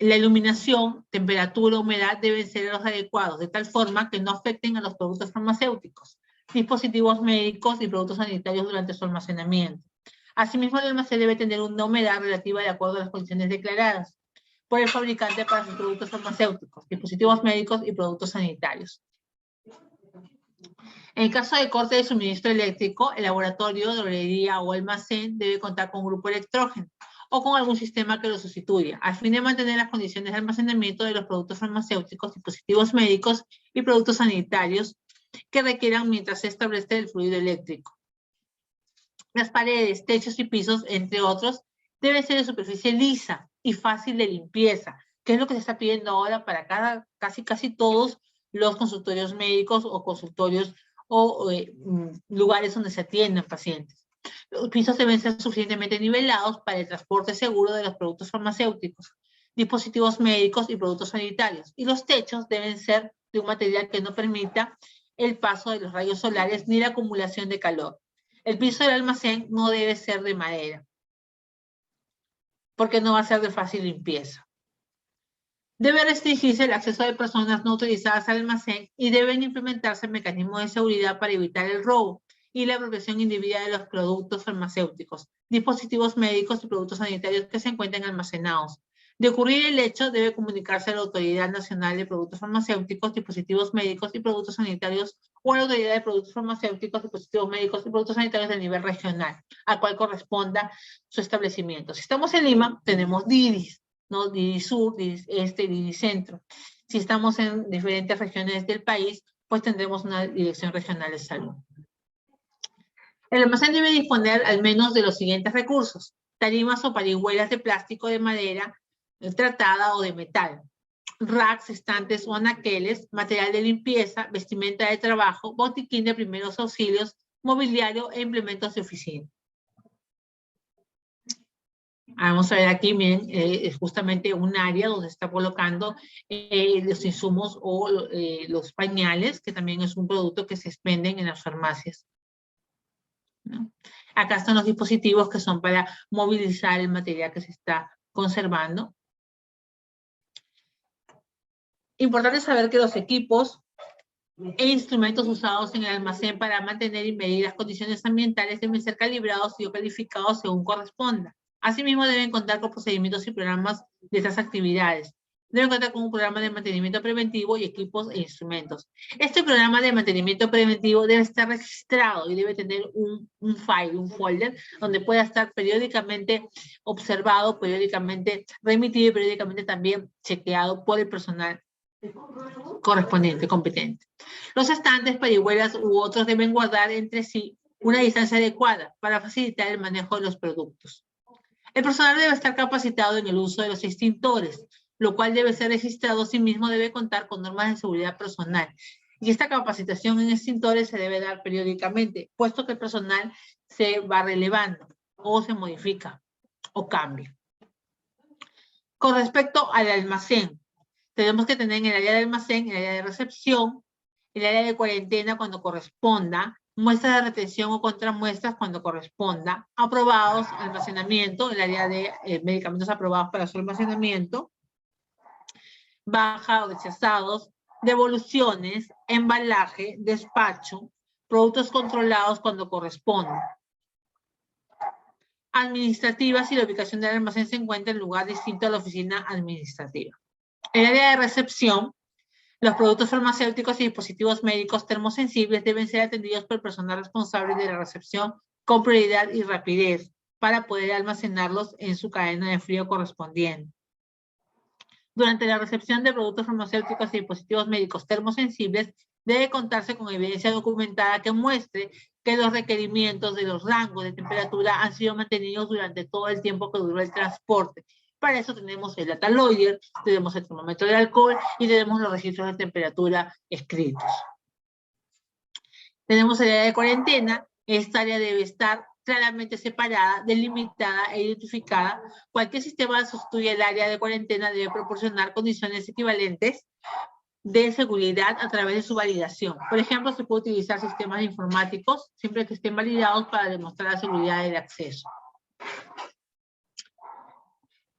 S1: La iluminación, temperatura, humedad deben ser los adecuados, de tal forma que no afecten a los productos farmacéuticos, dispositivos médicos y productos sanitarios durante su almacenamiento. Asimismo, el almacén debe tener una humedad relativa de acuerdo a las condiciones declaradas por el fabricante para sus productos farmacéuticos, dispositivos médicos y productos sanitarios. En caso de corte de suministro eléctrico, el laboratorio, droguería o almacén debe contar con un grupo electrógeno o con algún sistema que lo sustituya, a fin de mantener las condiciones de almacenamiento de los productos farmacéuticos, dispositivos médicos y productos sanitarios que requieran mientras se establece el fluido eléctrico. Las paredes, techos y pisos, entre otros, deben ser de superficie lisa y fácil de limpieza, que es lo que se está pidiendo ahora para casi todos los consultorios médicos o consultorios o lugares donde se atienden pacientes. Los pisos deben ser suficientemente nivelados para el transporte seguro de los productos farmacéuticos, dispositivos médicos y productos sanitarios. Y los techos deben ser de un material que no permita el paso de los rayos solares ni la acumulación de calor. El piso del almacén no debe ser de madera, porque no va a ser de fácil limpieza. Debe restringirse el acceso de personas no autorizadas al almacén y deben implementarse mecanismos de seguridad para evitar el robo y la apropiación indebida de los productos farmacéuticos, dispositivos médicos y productos sanitarios que se encuentren almacenados. De ocurrir el hecho, debe comunicarse a la Autoridad Nacional de Productos Farmacéuticos, Dispositivos Médicos y Productos Sanitarios o a la Autoridad de Productos Farmacéuticos, Dispositivos Médicos y Productos Sanitarios del nivel regional, al cual corresponda su establecimiento. Si estamos en Lima, tenemos DIDIS, ¿no? DIDIS Sur, DIDIS Este y DIDIS Centro. Si estamos en diferentes regiones del país, pues tendremos una Dirección Regional de Salud. El almacén debe disponer al menos de los siguientes recursos: tarimas o parihuelas de plástico, de madera tratada o de metal, racks, estantes o anaqueles, material de limpieza, vestimenta de trabajo, botiquín de primeros auxilios, mobiliario e implementos de oficina. Vamos a ver aquí, miren, es justamente un área donde se está colocando los insumos o los pañales, que también es un producto que se venden en las farmacias, ¿no? Acá están los dispositivos que son para movilizar el material que se está conservando. Importante saber que los equipos e instrumentos usados en el almacén para mantener y medir las condiciones ambientales deben ser calibrados y o calificados según corresponda. Asimismo, deben contar con procedimientos y programas de estas actividades. Deben contar con un programa de mantenimiento preventivo y equipos e instrumentos. Este programa de mantenimiento preventivo debe estar registrado y debe tener un file, un folder, donde pueda estar periódicamente observado, periódicamente remitido y periódicamente también chequeado por el personal correspondiente, competente. Los estantes, parihuelas u otros deben guardar entre sí una distancia adecuada para facilitar el manejo de los productos. El personal debe estar capacitado en el uso de los extintores, lo cual debe ser registrado. Asimismo, debe contar con normas de seguridad personal. Y esta capacitación en extintores se debe dar periódicamente, puesto que el personal se va relevando o se modifica o cambia. Con respecto al almacén, tenemos que tener en el área de almacén, el área de recepción, el área de cuarentena cuando corresponda, muestras de retención o contramuestras cuando corresponda, aprobados, almacenamiento, el área de medicamentos aprobados para su almacenamiento, baja o rechazados, devoluciones, embalaje, despacho, productos controlados cuando corresponda. Administrativas, si la ubicación del almacén se encuentra en lugar distinto a la oficina administrativa. El área de recepción, los productos farmacéuticos y dispositivos médicos termosensibles deben ser atendidos por el personal responsable de la recepción con prioridad y rapidez para poder almacenarlos en su cadena de frío correspondiente. Durante la recepción de productos farmacéuticos y dispositivos médicos termosensibles, debe contarse con evidencia documentada que muestre que los requerimientos de los rangos de temperatura han sido mantenidos durante todo el tiempo que duró el transporte. Para eso tenemos el data logger, tenemos el termómetro de alcohol y tenemos los registros de temperatura escritos. Tenemos el área de cuarentena. Esta área debe estar claramente separada, delimitada e identificada. Cualquier sistema que sustituya el área de cuarentena debe proporcionar condiciones equivalentes de seguridad a través de su validación. Por ejemplo, se puede utilizar sistemas informáticos siempre que estén validados para demostrar la seguridad del acceso.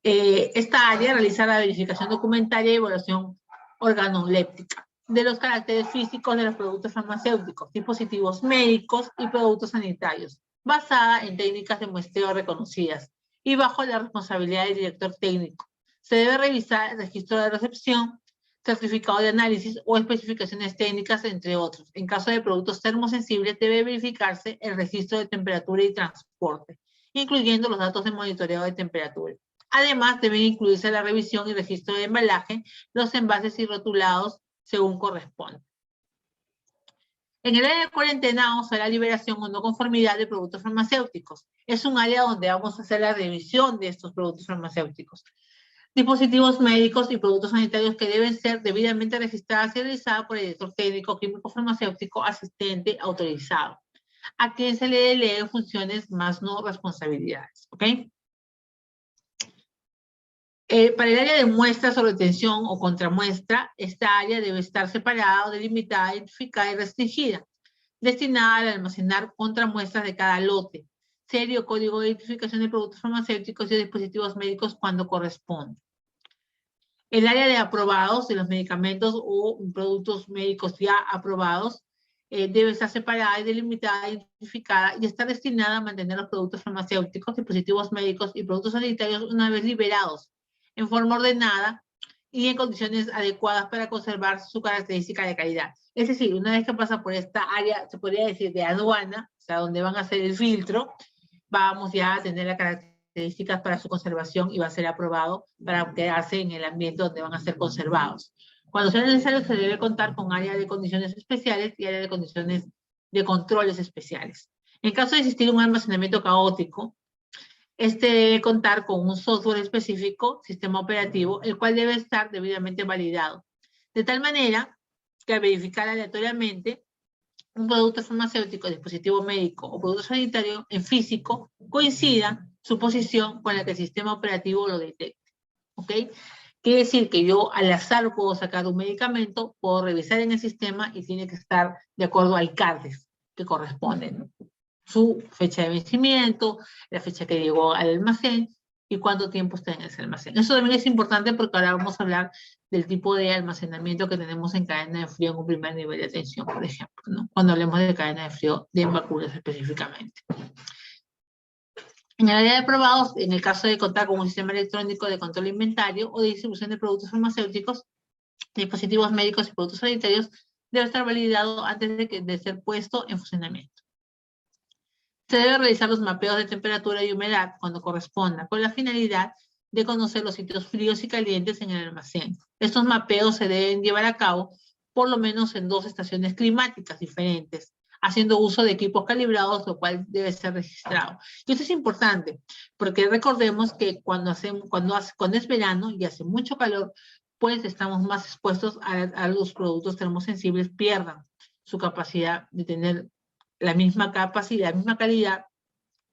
S1: Esta área realiza la verificación documentaria y evaluación organoléptica de los caracteres físicos de los productos farmacéuticos, dispositivos médicos y productos sanitarios, basada en técnicas de muestreo reconocidas y bajo la responsabilidad del director técnico. Se debe revisar el registro de recepción, certificado de análisis o especificaciones técnicas, entre otros. En caso de productos termosensibles, debe verificarse el registro de temperatura y transporte, incluyendo los datos de monitoreo de temperatura. Además, deben incluirse la revisión y registro de embalaje, los envases y rotulados según corresponde. En el área de cuarentena vamos a ver la liberación o no conformidad de productos farmacéuticos. Es un área donde vamos a hacer la revisión de estos productos farmacéuticos. Dispositivos médicos y productos sanitarios que deben ser debidamente registrados y realizados por el director técnico, químico farmacéutico, asistente autorizado, a quien se le deleguen funciones más no responsabilidades. ¿Ok? Para el área de muestras o retención o contramuestra, esta área debe estar separada, delimitada, identificada y restringida, destinada a almacenar contramuestras de cada lote, serie o código de identificación de productos farmacéuticos y dispositivos médicos cuando corresponde. El área de aprobados de los medicamentos o productos médicos ya aprobados debe estar separada y delimitada, identificada y estar destinada a mantener los productos farmacéuticos, dispositivos médicos y productos sanitarios una vez liberados, en forma ordenada y en condiciones adecuadas para conservar su característica de calidad. Es decir, una vez que pasa por esta área, se podría decir de aduana, o sea, donde van a hacer el filtro, vamos ya a tener las características para su conservación y va a ser aprobado para quedarse en el ambiente donde van a ser conservados. Cuando sea necesario, se debe contar con área de condiciones especiales y área de condiciones de controles especiales. En caso de existir un almacenamiento caótico, este debe contar con un software específico, sistema operativo, el cual debe estar debidamente validado. De tal manera que al verificar aleatoriamente un producto farmacéutico, dispositivo médico o producto sanitario en físico coincida su posición con la que el sistema operativo lo detecte. ¿Ok? Quiere decir que yo al azar puedo sacar un medicamento, puedo revisar en el sistema y tiene que estar de acuerdo al CARDES que corresponde, ¿no? Su fecha de vencimiento, la fecha que llegó al almacén y cuánto tiempo está en ese almacén. Eso también es importante porque ahora vamos a hablar del tipo de almacenamiento que tenemos en cadena de frío en un primer nivel de atención, por ejemplo, ¿no? Cuando hablemos de cadena de frío de vacunas específicamente. En el área de aprobados, en el caso de contar con un sistema electrónico de control de inventario o de distribución de productos farmacéuticos, dispositivos médicos y productos sanitarios, debe estar validado antes de ser puesto en funcionamiento. Se debe realizar los mapeos de temperatura y humedad cuando corresponda, con la finalidad de conocer los sitios fríos y calientes en el almacén. Estos mapeos se deben llevar a cabo por lo menos en 2 estaciones climáticas diferentes, haciendo uso de equipos calibrados, lo cual debe ser registrado. Y esto es importante, porque recordemos que cuando es verano y hace mucho calor, pues estamos más expuestos a los productos termosensibles, pierdan su capacidad de tener la misma capacidad, la misma calidad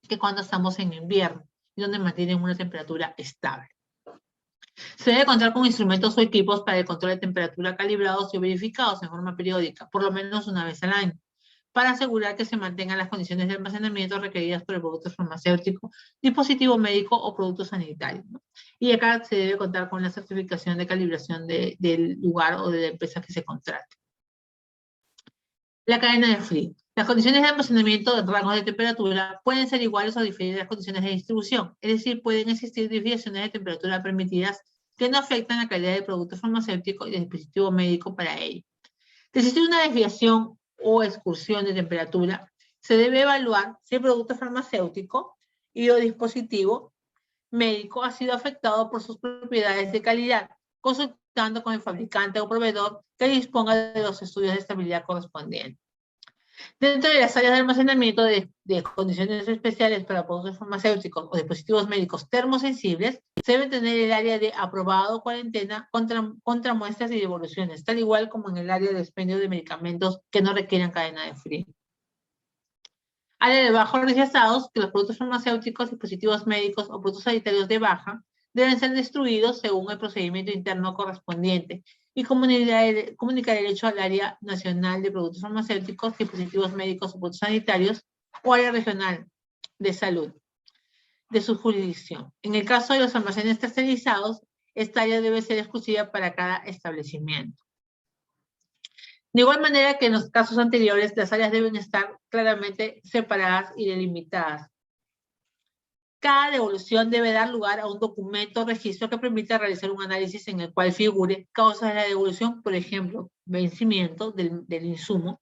S1: que cuando estamos en invierno, y donde mantienen una temperatura estable. Se debe contar con instrumentos o equipos para el control de temperatura calibrados y verificados en forma periódica, por lo menos una vez al año, para asegurar que se mantengan las condiciones de almacenamiento requeridas por el producto farmacéutico, dispositivo médico o producto sanitario, ¿no? Y acá se debe contar con la certificación de calibración del lugar o de la empresa que se contrate. La cadena de frío. Las condiciones de almacenamiento en rangos de temperatura pueden ser iguales o diferir de las condiciones de distribución, es decir, pueden existir desviaciones de temperatura permitidas que no afectan la calidad del producto farmacéutico y del dispositivo médico para ello. Si existe una desviación o excursión de temperatura, se debe evaluar si el producto farmacéutico y o dispositivo médico ha sido afectado por sus propiedades de calidad, consultando con el fabricante o proveedor que disponga de los estudios de estabilidad correspondientes. Dentro de las áreas de almacenamiento de condiciones especiales para productos farmacéuticos o dispositivos médicos termosensibles, se debe tener el área de aprobado o cuarentena contra muestras y devoluciones, tal igual como en el área de expendio de medicamentos que no requieran cadena de frío. Área de bajos rechazados, que los productos farmacéuticos, dispositivos médicos o productos sanitarios de baja deben ser destruidos según el procedimiento interno correspondiente y comunicar el hecho al Área Nacional de Productos Farmacéuticos, Dispositivos Médicos o Productos Sanitarios o Área Regional de Salud de su jurisdicción. En el caso de los almacenes tercerizados, esta área debe ser exclusiva para cada establecimiento. De igual manera que en los casos anteriores, las áreas deben estar claramente separadas y delimitadas. Cada devolución debe dar lugar a un documento o registro que permita realizar un análisis en el cual figure causas de la devolución, por ejemplo, vencimiento del insumo,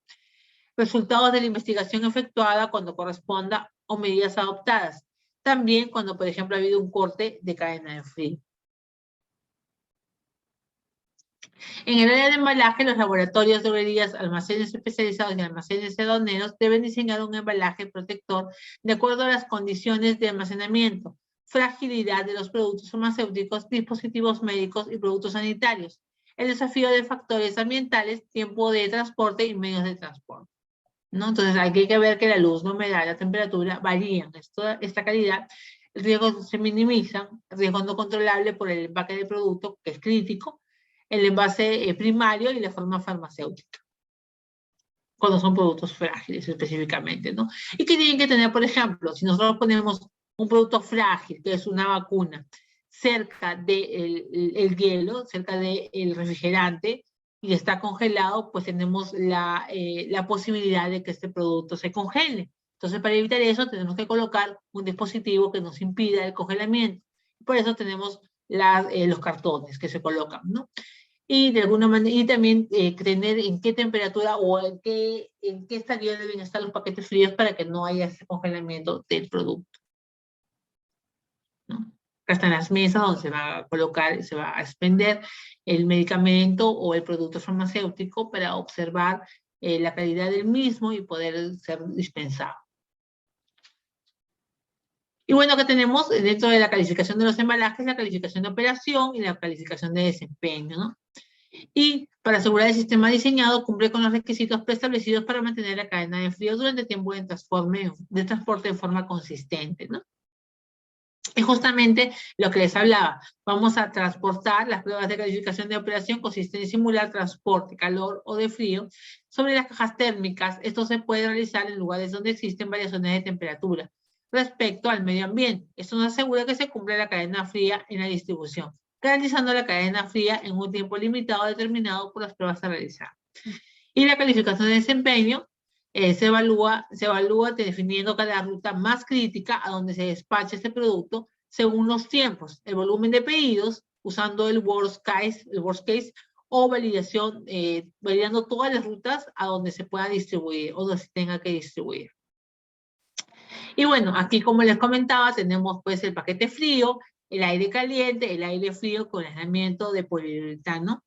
S1: resultados de la investigación efectuada cuando corresponda o medidas adoptadas. También cuando, por ejemplo, ha habido un corte de cadena de frío. En el área de embalaje, los laboratorios, droguerías, almacenes especializados y almacenes aduaneros deben diseñar un embalaje protector de acuerdo a las condiciones de almacenamiento, fragilidad de los productos farmacéuticos, dispositivos médicos y productos sanitarios, el desafío de factores ambientales, tiempo de transporte y medios de transporte, ¿no? Entonces hay que ver que la luz, la humedad, la temperatura varían. Esta calidad, el riesgo se minimiza, el riesgo no controlable por el empaque del producto, que es crítico, el envase primario y la forma farmacéutica, cuando son productos frágiles específicamente, ¿no? Y que tienen que tener, por ejemplo, si nosotros ponemos un producto frágil, que es una vacuna, cerca del hielo, cerca del refrigerante, y está congelado, pues tenemos la posibilidad de que este producto se congele. Entonces, para evitar eso, tenemos que colocar un dispositivo que nos impida el congelamiento. Por eso tenemos los cartones que se colocan, ¿no? Y de alguna manera, y también tener en qué temperatura o en qué estadio deben estar los paquetes fríos para que no haya ese congelamiento del producto, ¿no? Acá están las mesas donde se va a colocar, se va a expender el medicamento o el producto farmacéutico para observar la calidad del mismo y poder ser dispensado. Y bueno, acá tenemos dentro de la calificación de los embalajes, la calificación de operación y la calificación de desempeño, ¿no? Y para asegurar el sistema diseñado, cumple con los requisitos preestablecidos para mantener la cadena de frío durante el tiempo de transporte de forma consistente, ¿no? Y justamente lo que les hablaba, vamos a transportar las pruebas de calificación de operación consisten en simular transporte, calor o de frío sobre las cajas térmicas. Esto se puede realizar en lugares donde existen variaciones de temperatura respecto al medio ambiente. Esto nos asegura que se cumple la cadena fría en la distribución, garantizando la cadena fría en un tiempo limitado determinado por las pruebas a realizar. Y la calificación de desempeño se evalúa definiendo cada ruta más crítica a donde se despacha este producto según los tiempos, el volumen de pedidos, usando el worst case o validación, validando todas las rutas a donde se pueda distribuir o donde se tenga que distribuir. Y bueno, aquí como les comentaba, tenemos pues el paquete frío, el aire caliente, el aire frío con aislamiento de poliuretano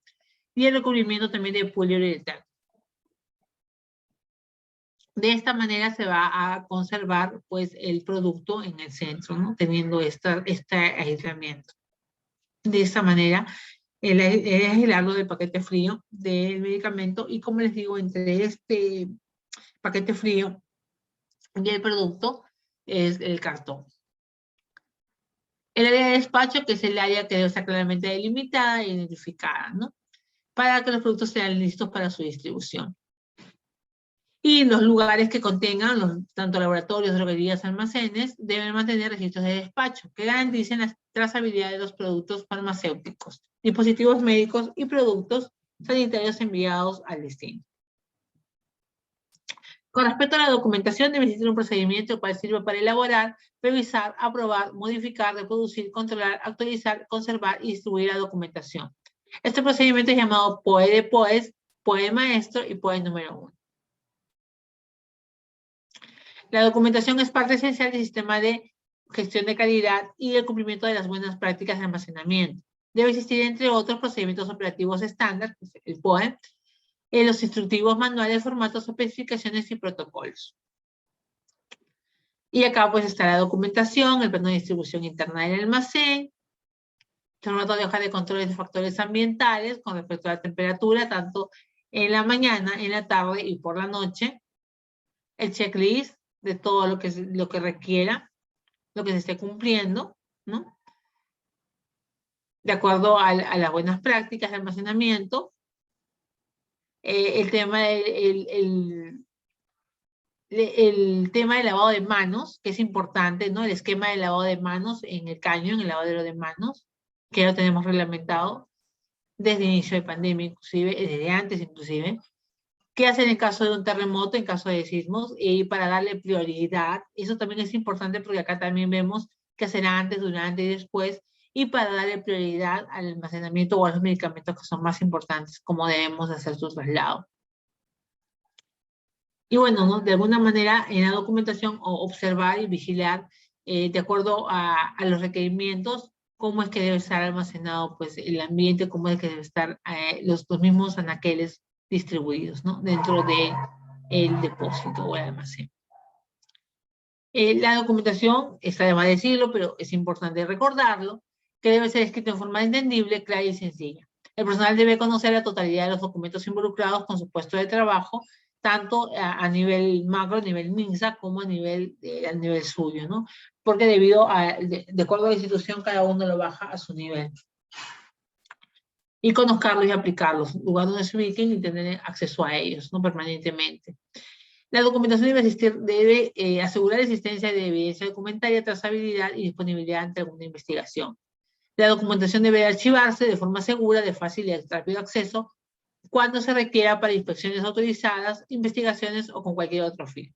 S1: y el recubrimiento también de poliuretano. De esta manera se va a conservar pues el producto en el centro, ¿no? Teniendo este aislamiento. De esta manera, el aislarlo del paquete frío del medicamento y como les digo, entre este paquete frío y el producto es el cartón. El área de despacho, que es el área que debe estar claramente delimitada e identificada, ¿no? Para que los productos sean listos para su distribución. Y los lugares que contengan, tanto laboratorios, droguerías, almacenes, deben mantener registros de despacho que garanticen la trazabilidad de los productos farmacéuticos, dispositivos médicos y productos sanitarios enviados al destino. Con respecto a la documentación, debe existir un procedimiento cual sirva para elaborar, revisar, aprobar, modificar, reproducir, controlar, actualizar, conservar y distribuir la documentación. Este procedimiento es llamado POE de POEs, POE maestro y POE número 1. La documentación es parte esencial del sistema de gestión de calidad y del cumplimiento de las buenas prácticas de almacenamiento. Debe existir, entre otros, procedimientos operativos estándar, el POE, los instructivos, manuales, formatos, especificaciones y protocolos. Y acá pues está la documentación, el plano de distribución interna del almacén, formato de hoja de controles de factores ambientales con respecto a la temperatura, tanto en la mañana, en la tarde y por la noche, el checklist de todo lo que requiera, lo que se esté cumpliendo, ¿no? De acuerdo a las buenas prácticas de almacenamiento, el tema del lavado de manos, que es importante, ¿no? El esquema de lavado de manos en el caño, en el lavadero de manos, que ya lo tenemos reglamentado desde el inicio de pandemia, inclusive, desde antes inclusive. ¿Qué hacen en caso de un terremoto, en caso de sismos? Y para darle prioridad, eso también es importante porque acá también vemos qué hacer antes, durante y después, y para darle prioridad al almacenamiento o a los medicamentos que son más importantes, cómo debemos hacer su traslado. Y bueno, ¿no? De alguna manera en la documentación observar y vigilar de acuerdo a los requerimientos, cómo es que debe estar almacenado pues, el ambiente, cómo es que debe estar los mismos anaqueles distribuidos, ¿no? Dentro del depósito o el almacén. La documentación, está de más decirlo, pero es importante recordarlo, que debe ser escrito en forma entendible, clara y sencilla. El personal debe conocer la totalidad de los documentos involucrados con su puesto de trabajo, tanto a nivel macro, a nivel MINSA, como a nivel suyo, ¿no? Porque de acuerdo a la institución, cada uno lo baja a su nivel. Y conocerlos y aplicarlos, lugar donde se ubiquen y tener acceso a ellos, ¿no? Permanentemente. La documentación debe asegurar la existencia de evidencia documentaria, trazabilidad y disponibilidad ante alguna investigación. La documentación debe archivarse de forma segura, de fácil y rápido acceso, cuando se requiera para inspecciones autorizadas, investigaciones o con cualquier otro fin.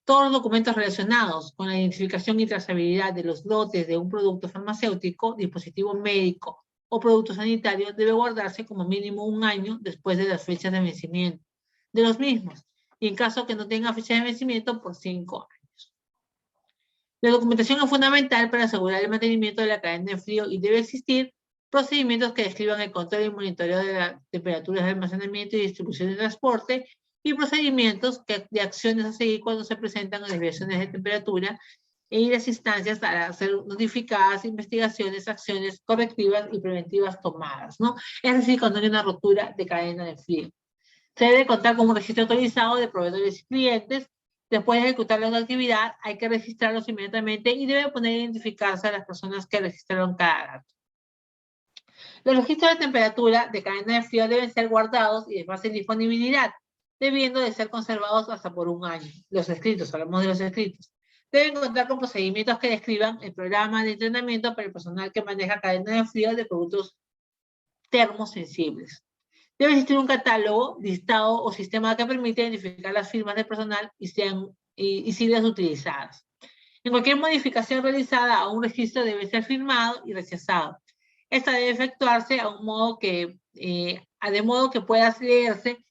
S1: Todos los documentos relacionados con la identificación y trazabilidad de los lotes de un producto farmacéutico, dispositivo médico o producto sanitario debe guardarse como mínimo 1 año después de las fechas de vencimiento de los mismos, y en caso que no tenga fecha de vencimiento, por 5 años. La documentación es fundamental para asegurar el mantenimiento de la cadena de frío y debe existir procedimientos que describan el control y monitoreo de las temperaturas de almacenamiento y distribución de transporte y procedimientos de acciones a seguir cuando se presentan desviaciones de temperatura y las instancias para ser notificadas, investigaciones, acciones correctivas y preventivas tomadas, ¿no? Es decir, cuando hay una rotura de cadena de frío. Se debe contar con un registro autorizado de proveedores y clientes. Después de ejecutar la actividad, hay que registrarlos inmediatamente y debe poner identificarse a las personas que registraron cada dato. Los registros de temperatura de cadena de frío deben ser guardados y de fácil disponibilidad, debiendo de ser conservados hasta por 1 año. Los escritos, hablamos de los escritos. Deben contar con procedimientos que describan el programa de entrenamiento para el personal que maneja cadena de frío de productos termosensibles. Debe existir un catálogo, listado o sistema que permita identificar las firmas del personal y siglas utilizadas. En cualquier modificación realizada a un registro debe ser firmado y rechazado. Esta debe efectuarse de modo que pueda leerse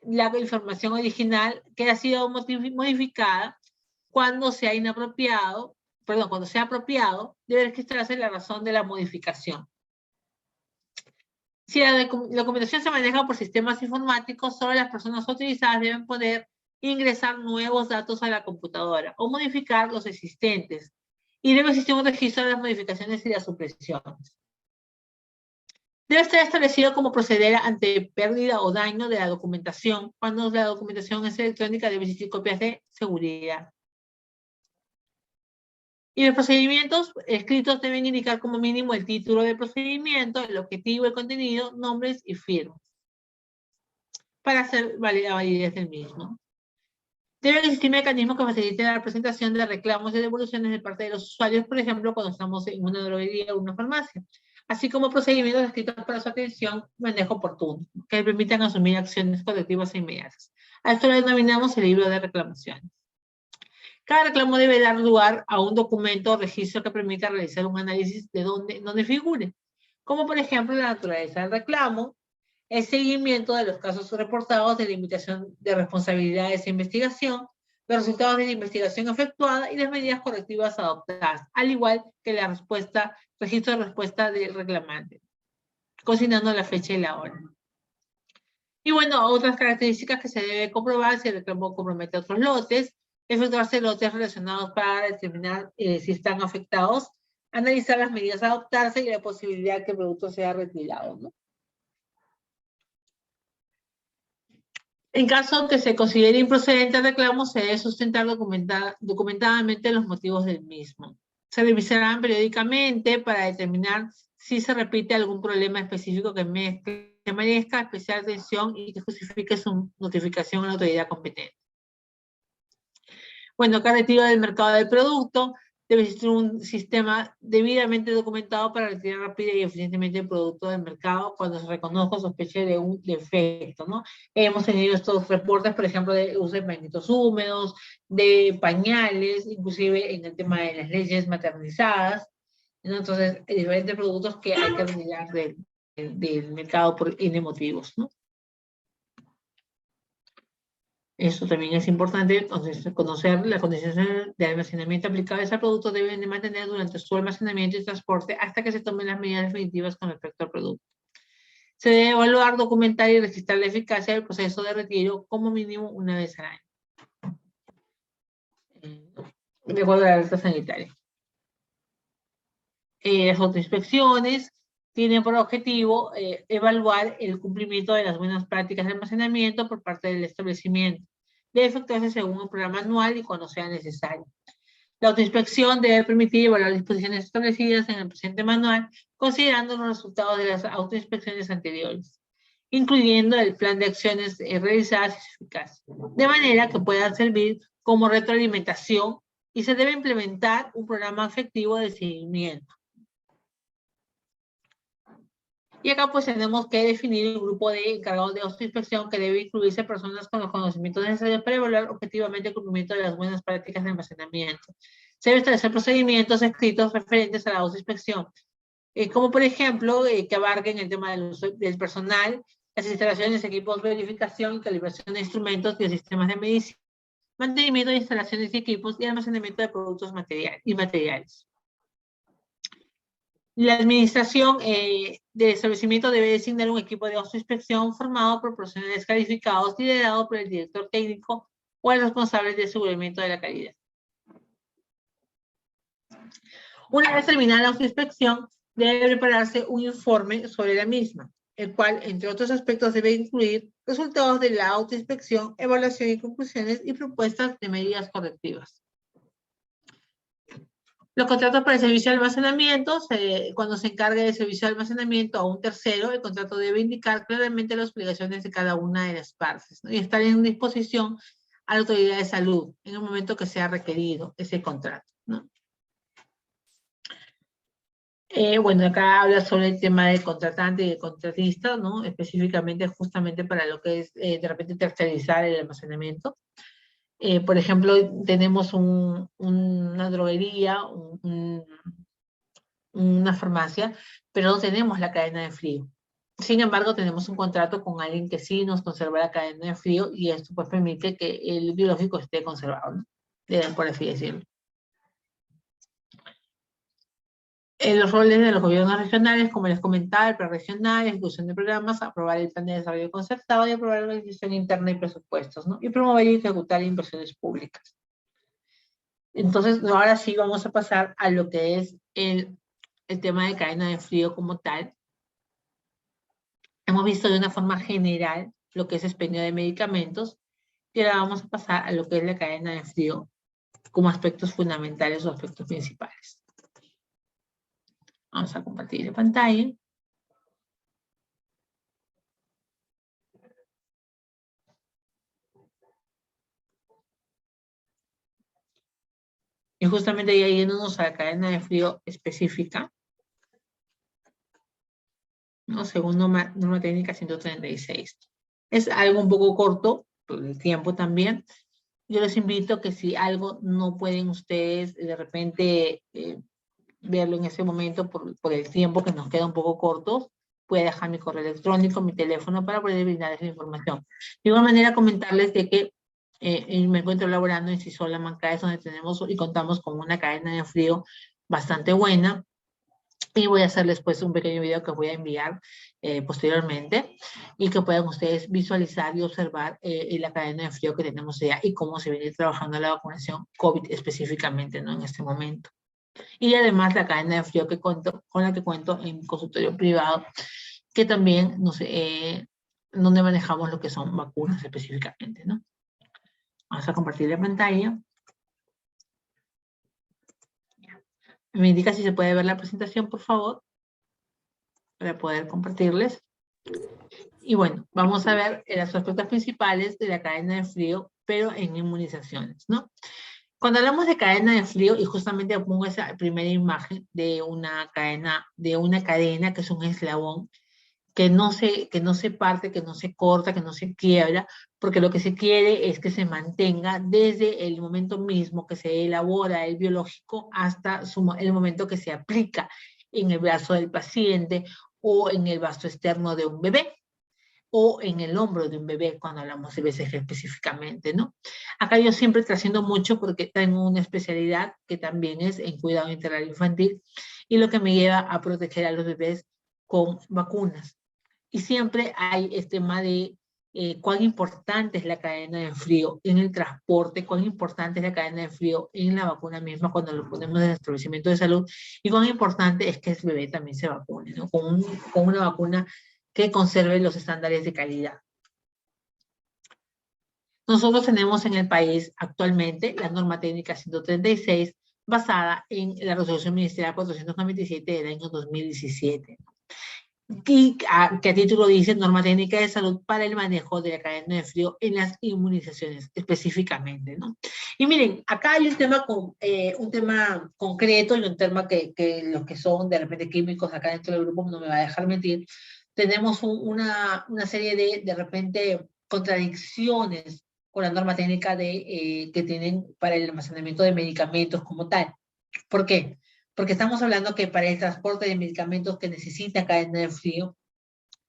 S1: la información original que ha sido modificada. Cuando sea apropiado, debe registrarse la razón de la modificación. Si la documentación se maneja por sistemas informáticos, solo las personas autorizadas deben poder ingresar nuevos datos a la computadora o modificar los existentes. Y debe existir un registro de las modificaciones y las supresiones. Debe estar establecido cómo proceder ante pérdida o daño de la documentación. Cuando la documentación es electrónica, debe existir copias de seguridad. Y los procedimientos escritos deben indicar como mínimo el título del procedimiento, el objetivo, el contenido, nombres y firmas, para hacer la validez del mismo. Deben existir mecanismos que faciliten la presentación de reclamos y devoluciones de parte de los usuarios, por ejemplo, cuando estamos en una droguería o una farmacia, así como procedimientos escritos para su atención y manejo oportuno, que permitan asumir acciones colectivas e inmediatas. A esto lo denominamos el libro de reclamaciones. Cada reclamo debe dar lugar a un documento o registro que permita realizar un análisis de donde figure, como por ejemplo la naturaleza del reclamo, el seguimiento de los casos reportados de limitación de responsabilidades e investigación, los resultados de la investigación efectuada y las medidas correctivas adoptadas, al igual que la registro de respuesta del reclamante, consignando la fecha y la hora. Y bueno, otras características que se debe comprobar si el reclamo compromete a otros lotes, efectuarse lotes relacionados para determinar si están afectados, analizar las medidas a adoptarse y la posibilidad que el producto sea retirado, ¿no? En caso que se considere improcedente el reclamo, se debe sustentar documentadamente los motivos del mismo. Se revisarán periódicamente para determinar si se repite algún problema específico que merezca especial atención y que justifique su notificación a la autoridad competente. Bueno, acá retiro del mercado del producto. Debe existir un sistema debidamente documentado para retirar rápida y eficientemente el producto del mercado cuando se reconozca o sospeche de un defecto, ¿no? Hemos tenido estos reportes, por ejemplo, de uso de pañitos húmedos, de pañales, inclusive en el tema de las leches maternizadas, ¿no? Entonces, diferentes productos que hay que retirar del mercado por N motivos, ¿no? Eso también es importante, entonces, conocer las condiciones de almacenamiento aplicables al producto deben de mantener durante su almacenamiento y transporte hasta que se tomen las medidas definitivas con respecto al producto. Se debe evaluar, documentar y registrar la eficacia del proceso de retiro como mínimo una vez al año. De acuerdo a la alerta sanitaria. Las autoinspecciones tienen por objetivo evaluar el cumplimiento de las buenas prácticas de almacenamiento por parte del establecimiento. Debe efectuarse según un programa anual y cuando sea necesario. La autoinspección debe permitir evaluar disposiciones establecidas en el presente manual, considerando los resultados de las autoinspecciones anteriores, incluyendo el plan de acciones realizadas y eficaces, de manera que puedan servir como retroalimentación y se debe implementar un programa efectivo de seguimiento. Y acá pues tenemos que definir un grupo de encargados de autoinspección que debe incluirse personas con los conocimientos necesarios para evaluar objetivamente el cumplimiento de las buenas prácticas de almacenamiento. Se debe establecer procedimientos escritos referentes a la autoinspección, como por ejemplo que abarquen el tema del personal, las instalaciones, equipos, verificación y calibración de instrumentos y de sistemas de medición, mantenimiento de instalaciones y equipos y almacenamiento de productos y materiales. La administración del establecimiento debe designar un equipo de autoinspección formado por profesionales calificados, liderado por el director técnico o el responsable de aseguramiento de la calidad. Una vez terminada la autoinspección, debe prepararse un informe sobre la misma, el cual, entre otros aspectos, debe incluir resultados de la autoinspección, evaluación y conclusiones y propuestas de medidas correctivas. Los contratos para el servicio de almacenamiento, cuando se encargue del servicio de almacenamiento a un tercero, el contrato debe indicar claramente las obligaciones de cada una de las partes, ¿no? Y estar en disposición a la autoridad de salud en el momento que sea requerido ese contrato, ¿no? Bueno, acá habla sobre el tema del contratante y del contratista, ¿no? Específicamente, justamente para lo que es, de repente, tercerizar el almacenamiento. Por ejemplo, tenemos una droguería, una farmacia, pero no tenemos la cadena de frío. Sin embargo, tenemos un contrato con alguien que sí nos conserva la cadena de frío y esto pues permite que el biológico esté conservado, ¿no? Por así decirlo. Los roles de los gobiernos regionales, como les comentaba, el plan regional, ejecución de programas, aprobar el plan de desarrollo concertado y aprobar la organización interna y presupuestos, ¿no? Y promover y ejecutar inversiones públicas. Entonces, ahora sí vamos a pasar a lo que es el tema de cadena de frío como tal. Hemos visto de una forma general lo que es expendio de medicamentos y ahora vamos a pasar a lo que es la cadena de frío como aspectos fundamentales o aspectos principales. Vamos a compartir la pantalla. Y justamente ya yéndonos a la cadena de frío específica, ¿no? Según norma técnica 136. Es algo un poco corto, por el tiempo también. Yo les invito que si algo no pueden ustedes de repente verlo en ese momento por el tiempo que nos queda un poco corto, puede dejar mi correo electrónico, mi teléfono para poder brindarles la información. De igual manera comentarles de que me encuentro laborando en Sisola Mancaes, donde tenemos y contamos con una cadena de frío bastante buena. Y voy a hacerles pues un pequeño video que voy a enviar posteriormente y que puedan ustedes visualizar y observar la cadena de frío que tenemos allá y cómo se viene trabajando la vacunación COVID específicamente, ¿no? En este momento. Y además la cadena de frío con la que cuento en mi consultorio privado, que también, no sé, donde manejamos lo que son vacunas específicamente, ¿no? Vamos a compartir la pantalla. Me indica si se puede ver la presentación, por favor, para poder compartirles. Y bueno, vamos a ver los aspectos principales de la cadena de frío, pero en inmunizaciones, ¿no? Cuando hablamos de cadena de frío, y justamente pongo esa primera imagen de una cadena que es un eslabón, que no se parte, que no se corta, que no se quiebra, porque lo que se quiere es que se mantenga desde el momento mismo que se elabora el biológico hasta el momento que se aplica en el brazo del paciente o en el vaso externo de un bebé o en el hombro de un bebé cuando hablamos de BCG específicamente, ¿no? Acá yo siempre trasciendo mucho porque tengo una especialidad que también es en cuidado integral infantil y lo que me lleva a proteger a los bebés con vacunas. Y siempre hay este tema de cuán importante es la cadena de frío en el transporte, cuán importante es la cadena de frío en la vacuna misma cuando lo ponemos en el establecimiento de salud y cuán importante es que el bebé también se vacune, ¿no? Con una vacuna que conserve los estándares de calidad. Nosotros tenemos en el país actualmente la norma técnica 136 basada en la resolución ministerial 497 del año 2017. Y que a título dice norma técnica de salud para el manejo de la cadena de frío en las inmunizaciones específicamente, ¿no? Y miren, acá hay un tema concreto y un tema que los que son de repente químicos acá dentro del grupo no me va a dejar mentir. Tenemos una serie de repente contradicciones con la norma técnica que tienen para el almacenamiento de medicamentos como tal. ¿Por qué? Porque estamos hablando que para el transporte de medicamentos que necesitan cadena de frío,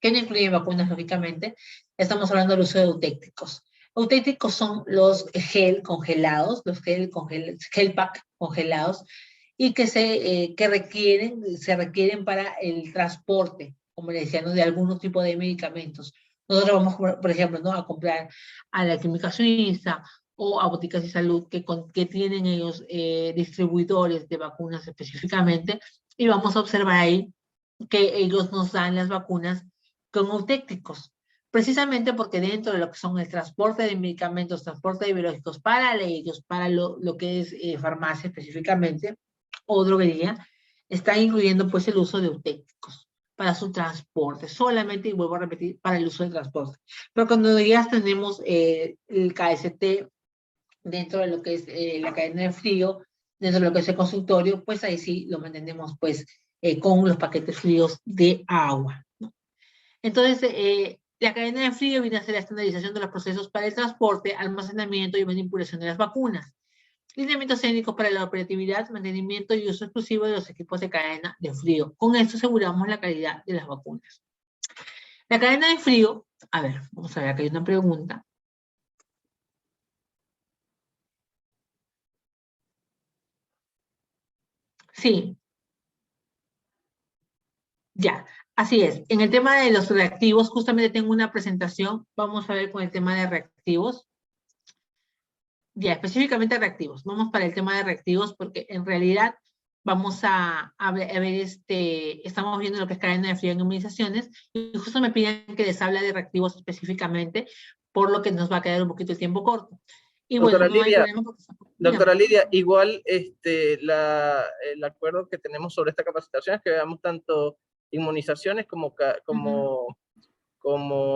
S1: que no incluyen vacunas, lógicamente, estamos hablando del uso de eutécticos. Eutécticos son los gel congelados, los gel pack congelados, y que se requieren para el transporte, como le decía, ¿no? De algún tipo de medicamentos. Nosotros vamos, por ejemplo, ¿no? A comprar a la Química Suiza o a Boticas y Salud que tienen ellos distribuidores de vacunas específicamente, y vamos a observar ahí que ellos nos dan las vacunas con auténticos, precisamente porque dentro de lo que son el transporte de medicamentos, transporte de biológicos para ellos, para lo que es farmacia específicamente, o droguería, está incluyendo pues el uso de auténticos para su transporte, solamente, y vuelvo a repetir, para el uso de transporte. Pero cuando ya tenemos el KST dentro de lo que es la cadena de frío, dentro de lo que es el consultorio, pues ahí sí lo mantenemos pues con los paquetes fríos de agua, ¿no? Entonces, la cadena de frío viene a ser la estandarización de los procesos para el transporte, almacenamiento y manipulación de las vacunas. Lineamientos técnicos para la operatividad, mantenimiento y uso exclusivo de los equipos de cadena de frío. Con esto aseguramos la calidad de las vacunas. La cadena de frío, a ver, vamos a ver, acá hay una pregunta. Sí. Ya, así es. En el tema de los reactivos, justamente tengo una presentación. Vamos a ver con el tema de reactivos. Ya, específicamente reactivos. Vamos para el tema de reactivos porque en realidad vamos a ver, estamos viendo lo que es cadena de frío en inmunizaciones y justo me piden que les hable de reactivos específicamente, por lo que nos va a quedar un poquito el tiempo corto. Y
S13: Doctora
S1: bueno, no hay
S13: Lidia,
S1: problema porque...
S13: Doctora Lidia, igual el acuerdo que tenemos sobre esta capacitación es que veamos tanto inmunizaciones como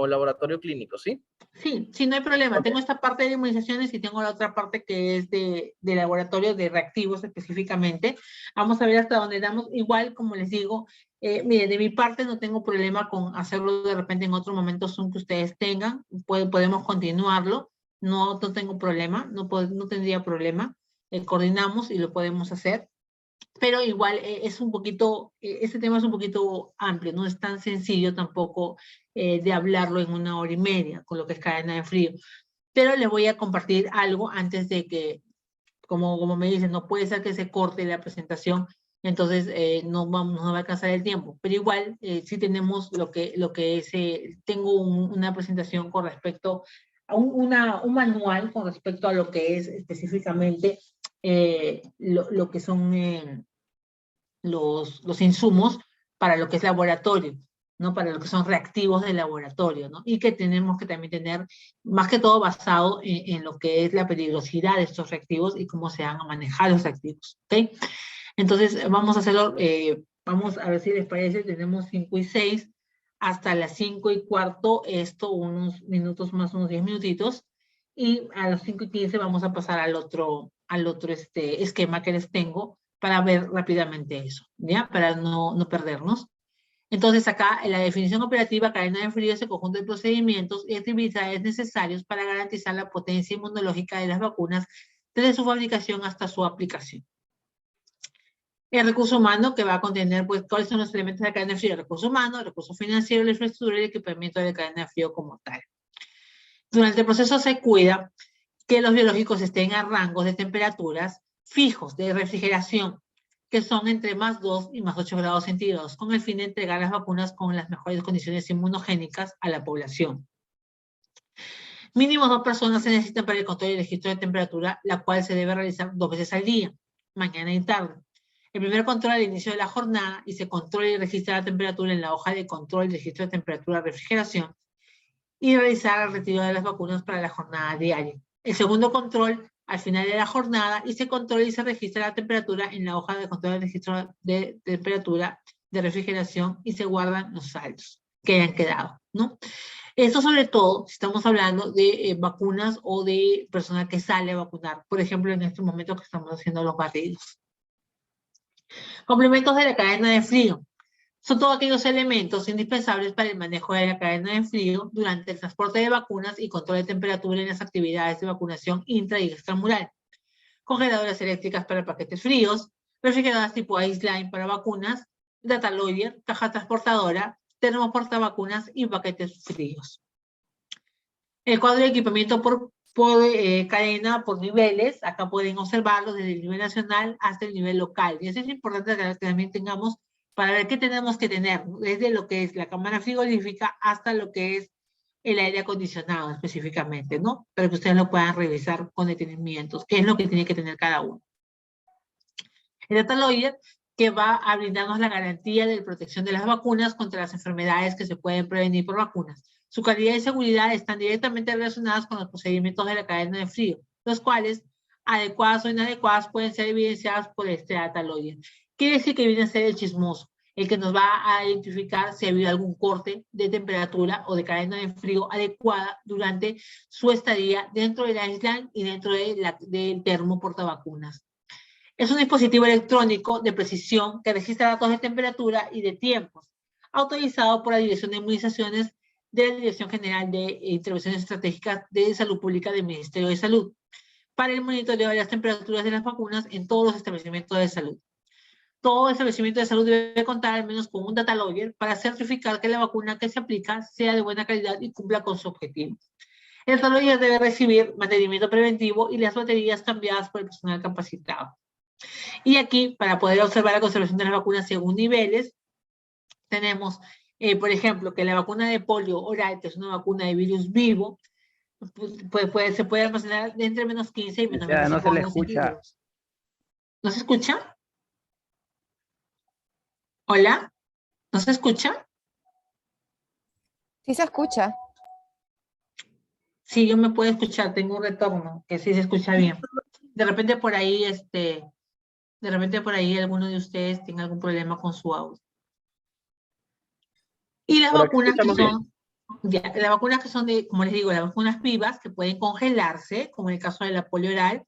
S13: laboratorio clínico, ¿sí?
S1: Sí, sí, no hay problema. Tengo esta parte de inmunizaciones y tengo la otra parte que es de laboratorio de reactivos específicamente. Vamos a ver hasta dónde damos. Igual, como les digo, mire, de mi parte no tengo problema con hacerlo de repente en otro momento Zoom que ustedes tengan. Podemos continuarlo. No tengo problema, no tendría problema. Coordinamos y lo podemos hacer. Pero igual es un poquito, este tema es un poquito amplio, no es tan sencillo tampoco de hablarlo en 1 hora y media, con lo que es cadena de frío. Pero les voy a compartir algo antes de que, como me dicen, no puede ser que se corte la presentación, entonces no va a alcanzar el tiempo. Pero igual sí tenemos lo que es, tengo una presentación con respecto a un manual con respecto a lo que es específicamente lo que son los insumos para lo que es laboratorio, ¿no? Para lo que son reactivos de laboratorio, ¿no? Y que tenemos que también tener, más que todo basado en lo que es la peligrosidad de estos reactivos y cómo se van a manejar los reactivos, ¿ok? Entonces, vamos a hacerlo, vamos a ver si les parece, tenemos 5 y 6, hasta las 5 y cuarto, esto, unos minutos más, unos 10 minutitos, y a los 5 y 15 vamos a pasar al otro esquema que les tengo para ver rápidamente eso, ¿ya? Para no perdernos. Entonces acá, en la definición operativa, cadena de frío es el conjunto de procedimientos y actividades necesarios para garantizar la potencia inmunológica de las vacunas desde su fabricación hasta su aplicación. El recurso humano, que va a contener, pues, cuáles son los elementos de la cadena de frío: el recurso humano, el recurso financiero, la infraestructura y el equipamiento de la cadena de frío como tal. Durante el proceso se cuida que los biológicos estén a rangos de temperaturas fijos de refrigeración, que son entre +2 y +8 grados centígrados, con el fin de entregar las vacunas con las mejores condiciones inmunogénicas a la población. Mínimo 2 personas se necesitan para el control y registro de temperatura, la cual se debe realizar 2 veces al día, mañana y tarde. El primer control al inicio de la jornada y se controla y registra la temperatura en la hoja de control y registro de temperatura de refrigeración y realizar el retiro de las vacunas para la jornada diaria. El segundo control al final de la jornada y se controla y se registra la temperatura en la hoja de control de registro de temperatura de refrigeración y se guardan los saldos que hayan quedado, ¿no? Esto sobre todo si estamos hablando de vacunas o de personal que sale a vacunar, por ejemplo en este momento que estamos haciendo los barridos. Complementos de la cadena de frío. Son todos aquellos elementos indispensables para el manejo de la cadena de frío durante el transporte de vacunas y control de temperatura en las actividades de vacunación intra y extramural. Congeladoras eléctricas para paquetes fríos, refrigeradoras tipo Ice Line para vacunas, data loader, caja transportadora, termoportavacunas y paquetes fríos. El cuadro de equipamiento por cadena, por niveles, acá pueden observarlo desde el nivel nacional hasta el nivel local. Y eso es importante que también tengamos para ver qué tenemos que tener, desde lo que es la cámara frigorífica hasta lo que es el aire acondicionado específicamente, ¿no? Para que ustedes lo puedan revisar con detenimientos, qué es lo que tiene que tener cada uno. El data lawyer que va a brindarnos la garantía de protección de las vacunas contra las enfermedades que se pueden prevenir por vacunas. Su calidad y seguridad están directamente relacionadas con los procedimientos de la cadena de frío, los cuales, adecuadas o inadecuadas, pueden ser evidenciadas por este data lawyer. Quiere decir que viene a ser el chismoso, el que nos va a identificar si ha habido algún corte de temperatura o de cadena de frío adecuada durante su estadía dentro del island y dentro del termo portavacunas. Es un dispositivo electrónico de precisión que registra datos de temperatura y de tiempos, autorizado por la Dirección de Inmunizaciones de la Dirección General de Intervenciones Estratégicas de Salud Pública del Ministerio de Salud, para el monitoreo de las temperaturas de las vacunas en todos los establecimientos de salud. Todo establecimiento de salud debe contar al menos con un data lawyer para certificar que la vacuna que se aplica sea de buena calidad y cumpla con su objetivo. El data lawyer debe recibir mantenimiento preventivo y las baterías cambiadas por el personal capacitado. Y aquí, para poder observar la conservación de las vacunas según niveles, tenemos, por ejemplo, que la vacuna de polio oral, que es una vacuna de virus vivo, se puede almacenar de entre menos 15 y menos 25
S9: no se le
S1: grados
S9: escucha.
S1: centígrados. ¿No se escucha? ¿Hola? ¿No se escucha?
S14: Sí se escucha.
S1: Sí, yo me puedo escuchar, tengo un retorno, que sí se escucha bien. De repente por ahí, alguno de ustedes tenga algún problema con su audio. Y las
S13: Por aquí
S1: vacunas que
S13: escuchamos
S1: son, las vacunas que son de, como les digo, las vacunas vivas, que pueden congelarse, como en el caso de la polio oral,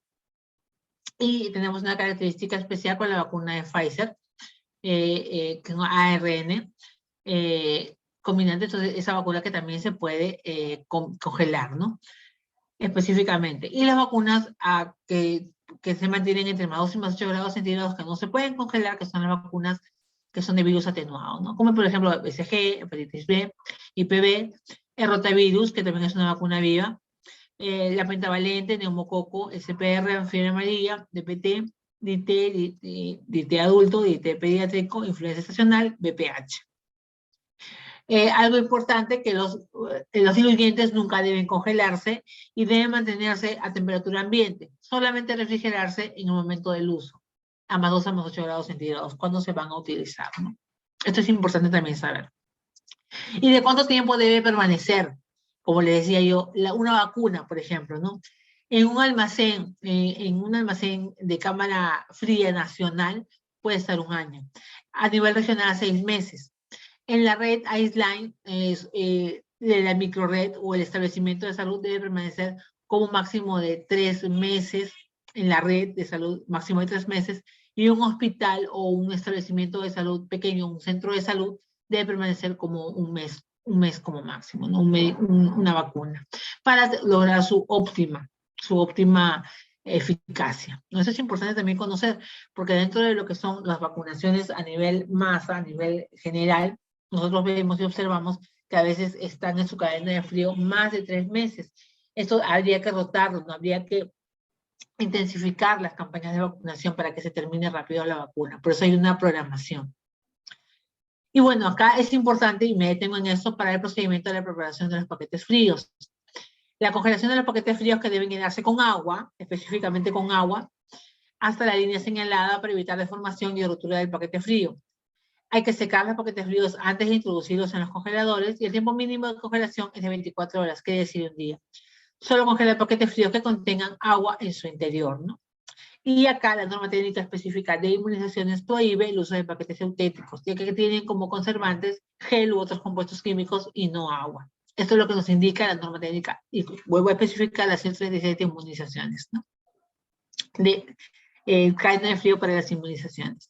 S1: y tenemos una característica especial con la vacuna de Pfizer, que es un ARN combinante, entonces esa vacuna que también se puede congelar, ¿no? Específicamente. Y las vacunas que se mantienen entre más 2 y más 8 grados centígrados, que no se pueden congelar, que son las vacunas que son de virus atenuado, ¿no? Como por ejemplo BCG, hepatitis B, IPV, el rotavirus, que también es una vacuna viva, la pentavalente, neumococo, SPR, fiebre amarilla, DPT, DT adulto, DT pediátrico, influenza estacional, BPH. Algo importante, que los diluyentes nunca deben congelarse y deben mantenerse a temperatura ambiente, solamente refrigerarse en el momento del uso, a más 2 a más 8 grados centígrados, cuando se van a utilizar, ¿no? Esto es importante también saber. ¿Y de cuánto tiempo debe permanecer? Como le decía yo, una vacuna, por ejemplo, ¿no? En un almacén de cámara fría nacional puede estar 1 año. A nivel regional, 6 meses. En la red IceLine, de la microred o el establecimiento de salud debe permanecer como máximo de 3 meses en la red de salud, máximo de 3 meses, y un hospital o un establecimiento de salud pequeño, un centro de salud, debe permanecer como un mes como máximo, ¿no? Una vacuna, para lograr su óptima eficacia. Eso es importante también conocer, porque dentro de lo que son las vacunaciones a nivel masa, a nivel general, nosotros vemos y observamos que a veces están en su cadena de frío más de 3 meses. Esto habría que rotarlo, no habría que intensificar las campañas de vacunación para que se termine rápido la vacuna. Por eso hay una programación. Y bueno, acá es importante, y me detengo en eso, para el procedimiento de la preparación de los paquetes fríos. La congelación de los paquetes fríos, que deben llenarse con agua, específicamente con agua, hasta la línea señalada para evitar deformación y rotura del paquete frío. Hay que secar los paquetes fríos antes de introducirlos en los congeladores, y el tiempo mínimo de congelación es de 24 horas, quiere decir 1 día. Solo congelar paquetes fríos que contengan agua en su interior, ¿no? Y acá la norma técnica específica de inmunizaciones prohíbe el uso de paquetes sintéticos, ya que tienen como conservantes gel u otros compuestos químicos y no agua. Esto es lo que nos indica la norma técnica, y vuelvo a especificar las 137 inmunizaciones, ¿no? De cadena de frío para las inmunizaciones.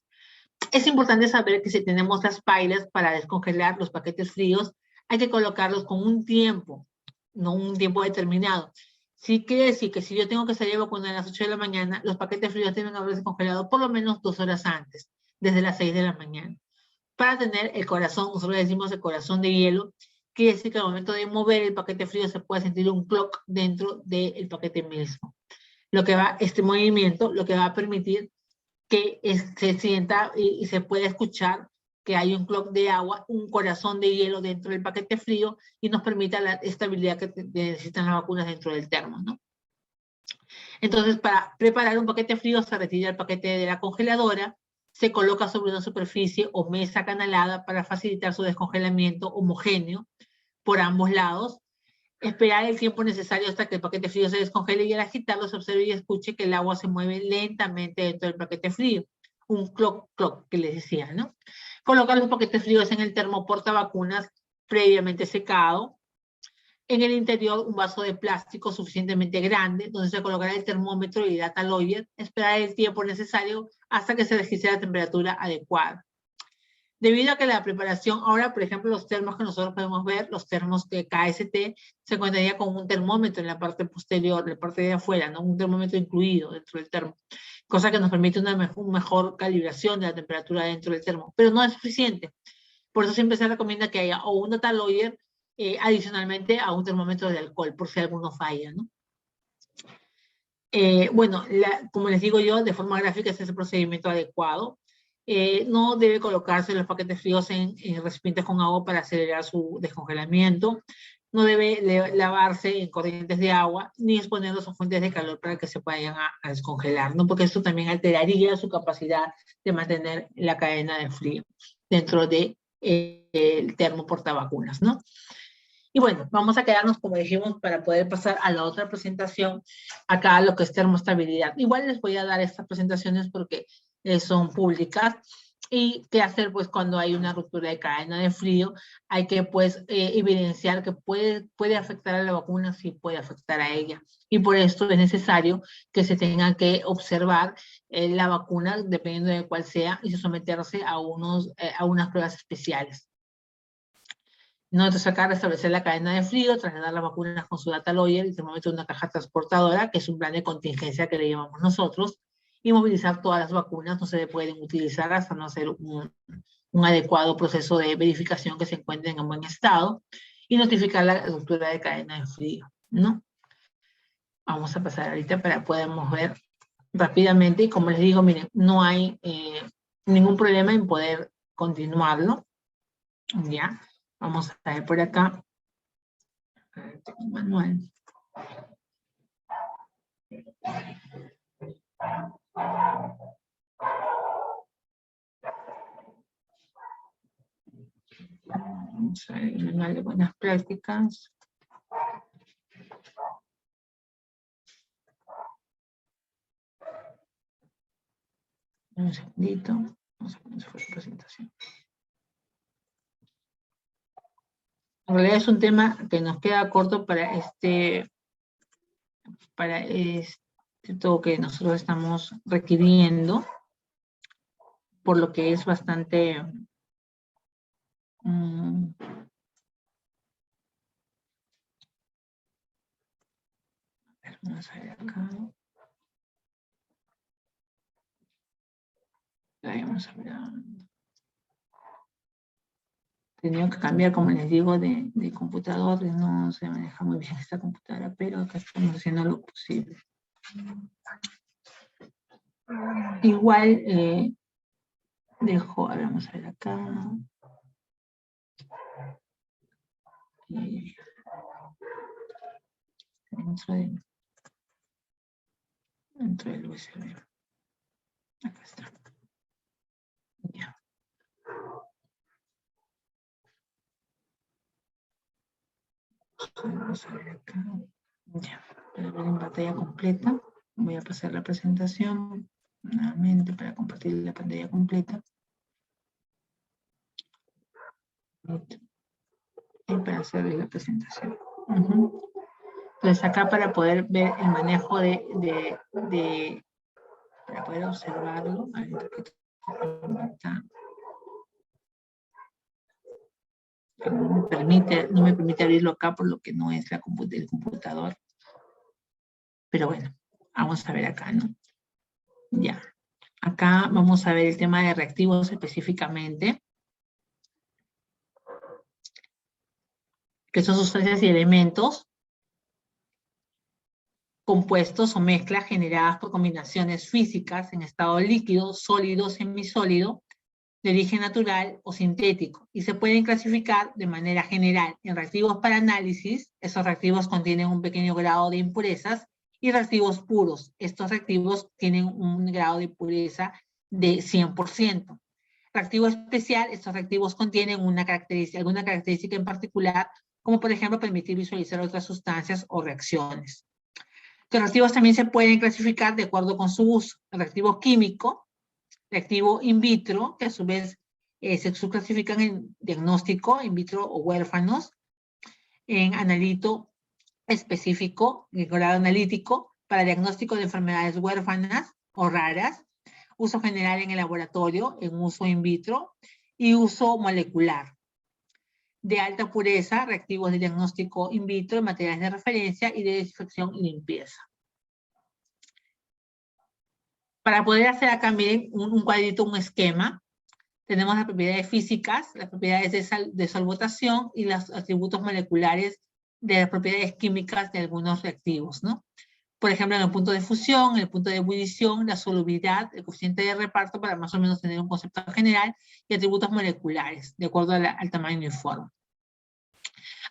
S1: Es importante saber que si tenemos las pailas para descongelar los paquetes fríos, hay que colocarlos con un tiempo, no un tiempo determinado. Sí quiere decir que si yo tengo que salir a vacunar a las 8 de la mañana, los paquetes fríos deben haberse congelado por lo menos 2 horas antes, desde las 6 de la mañana. Para tener el corazón, nosotros decimos el corazón de hielo, quiere decir que al momento de mover el paquete frío se puede sentir un clock dentro del paquete mismo. Este movimiento lo que va a permitir que se sienta y se pueda escuchar que hay un clock de agua, un corazón de hielo dentro del paquete frío y nos permita la estabilidad que necesitan las vacunas dentro del termo, ¿no? Entonces, para preparar un paquete frío se retira el paquete de la congeladora, se coloca sobre una superficie o mesa acanalada para facilitar su descongelamiento homogéneo por ambos lados, esperar el tiempo necesario hasta que el paquete frío se descongele y al agitarlo se observe y escuche que el agua se mueve lentamente dentro del paquete frío. Un clock que les decía, ¿no? Colocar los paquetes fríos en el termo portavacunas previamente secado. En el interior, un vaso de plástico suficientemente grande, donde se colocará el termómetro y data lawyer, esperar el tiempo necesario hasta que se registre la temperatura adecuada. Debido a que la preparación, ahora, por ejemplo, los termos que nosotros podemos ver, los termos de KST, se encontraría con un termómetro en la parte posterior, en la parte de afuera, ¿no? Un termómetro incluido dentro del termo, cosa que nos permite una mejor calibración de la temperatura dentro del termo, pero no es suficiente. Por eso siempre se recomienda que haya o un data lawyer adicionalmente a un termómetro de alcohol, por si alguno falla, ¿no? Bueno, como les digo yo, de forma gráfica este es el procedimiento adecuado. No debe colocarse los paquetes fríos en recipientes con agua para acelerar su descongelamiento. No debe lavarse en corrientes de agua, ni exponerlos a fuentes de calor para que se vayan a descongelar, ¿no? Porque esto también alteraría su capacidad de mantener la cadena de frío dentro del termo portavacunas, ¿no? Y bueno, vamos a quedarnos, como dijimos, para poder pasar a la otra presentación, acá lo que es termoestabilidad. Igual les voy a dar estas presentaciones porque son públicas. Y qué hacer pues cuando hay una ruptura de cadena de frío. Hay que pues evidenciar que puede afectar a la vacuna, sí puede afectar a ella. Y por esto es necesario que se tenga que observar la vacuna, dependiendo de cuál sea, y someterse a unas pruebas especiales. No, entonces acá restablecer la cadena de frío, trasladar las vacunas con su data lawyer y termómetro de una caja transportadora, que es un plan de contingencia que le llamamos nosotros, y movilizar todas las vacunas. No se pueden utilizar hasta no hacer un adecuado proceso de verificación que se encuentren en buen estado, y notificar la ruptura de cadena de frío, ¿no? Vamos a pasar ahorita para podamos ver rápidamente, y como les digo, miren, no hay ningún problema en poder continuarlo, ¿ya? Vamos a ver por acá. Manual. Vamos a ver el manual de buenas prácticas. Un segundito. Vamos a poner su presentación. En realidad es un tema que nos queda corto para todo que nosotros estamos requiriendo, por lo que es bastante vamos a ver acá. Ahí vamos a ver. Tenía que cambiar, como les digo, de computador, y no se maneja muy bien esta computadora, pero acá estamos haciendo lo posible. Igual, a ver, vamos a ver acá. Dentro del USB. Acá está. Ya. Vamos a ver acá. Ya. Para ver en pantalla completa, voy a pasar la presentación nuevamente para compartir la pantalla completa. Y para hacerles la presentación. Entonces acá para poder ver el manejo para poder observarlo, a ver, no me permite abrirlo acá por lo que no es el computador. Pero bueno, vamos a ver acá, ¿no? Ya. Acá vamos a ver el tema de reactivos específicamente, que son sustancias y elementos compuestos o mezclas generadas por combinaciones físicas en estado líquido, sólido, semisólido, de origen natural o sintético, y se pueden clasificar de manera general en reactivos para análisis. Esos reactivos contienen un pequeño grado de impurezas, y reactivos puros. Estos reactivos tienen un grado de pureza de 100%. Reactivo especial, estos reactivos contienen alguna característica en particular, como por ejemplo permitir visualizar otras sustancias o reacciones. Los reactivos también se pueden clasificar de acuerdo con su uso. El reactivo químico, reactivo in vitro, que a su vez se subclasifican en diagnóstico, in vitro o huérfanos, en analito específico, en grado analítico, para diagnóstico de enfermedades huérfanas o raras, uso general en el laboratorio, en uso in vitro, y uso molecular. De alta pureza, reactivos de diagnóstico in vitro, materiales de referencia y de desinfección y limpieza. Para poder hacer acá, miren, un cuadrito, un esquema, tenemos las propiedades físicas, las propiedades de solvotación y los atributos moleculares de las propiedades químicas de algunos reactivos, ¿no? Por ejemplo, en el punto de fusión, en el punto de ebullición, la solubilidad, el coeficiente de reparto, para más o menos tener un concepto general, y atributos moleculares, de acuerdo al tamaño uniforme.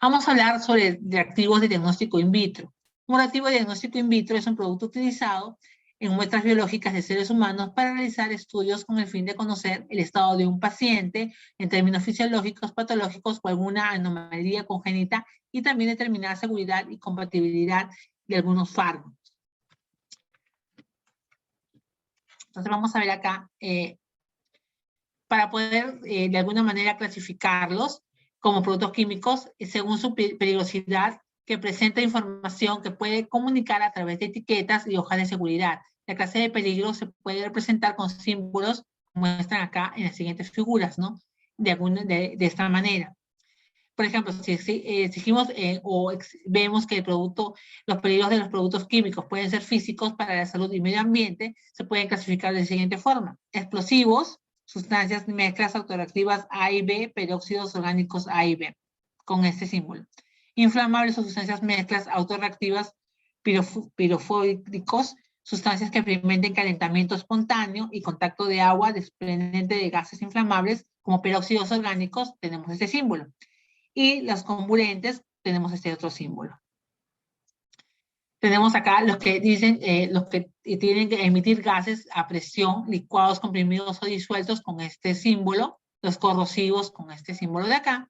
S1: Vamos a hablar sobre reactivos de diagnóstico in vitro. Un reactivo de diagnóstico in vitro es un producto utilizado en muestras biológicas de seres humanos para realizar estudios con el fin de conocer el estado de un paciente en términos fisiológicos, patológicos o alguna anomalía congénita, y también determinar seguridad y compatibilidad de algunos fármacos. Entonces vamos a ver acá, para poder de alguna manera clasificarlos como productos químicos según su peligrosidad, que presenta información que puede comunicar a través de etiquetas y hojas de seguridad. La clase de peligro se puede representar con símbolos, como muestran acá en las siguientes figuras, ¿no? De esta manera. Por ejemplo, si exigimos vemos que los peligros de los productos químicos pueden ser físicos para la salud y medio ambiente, se pueden clasificar de la siguiente forma: explosivos, sustancias mezclas autoreactivas A y B, peróxidos orgánicos A y B, con este símbolo. Inflamables o sustancias mezclas autorreactivas, pirofóricos, sustancias que experimenten calentamiento espontáneo y contacto de agua desprendente de gases inflamables, como peróxidos orgánicos, tenemos este símbolo. Y los comburentes, tenemos este otro símbolo. Tenemos acá los que dicen, los que tienen que emitir gases a presión, licuados, comprimidos o disueltos, con este símbolo. Los corrosivos, con este símbolo de acá.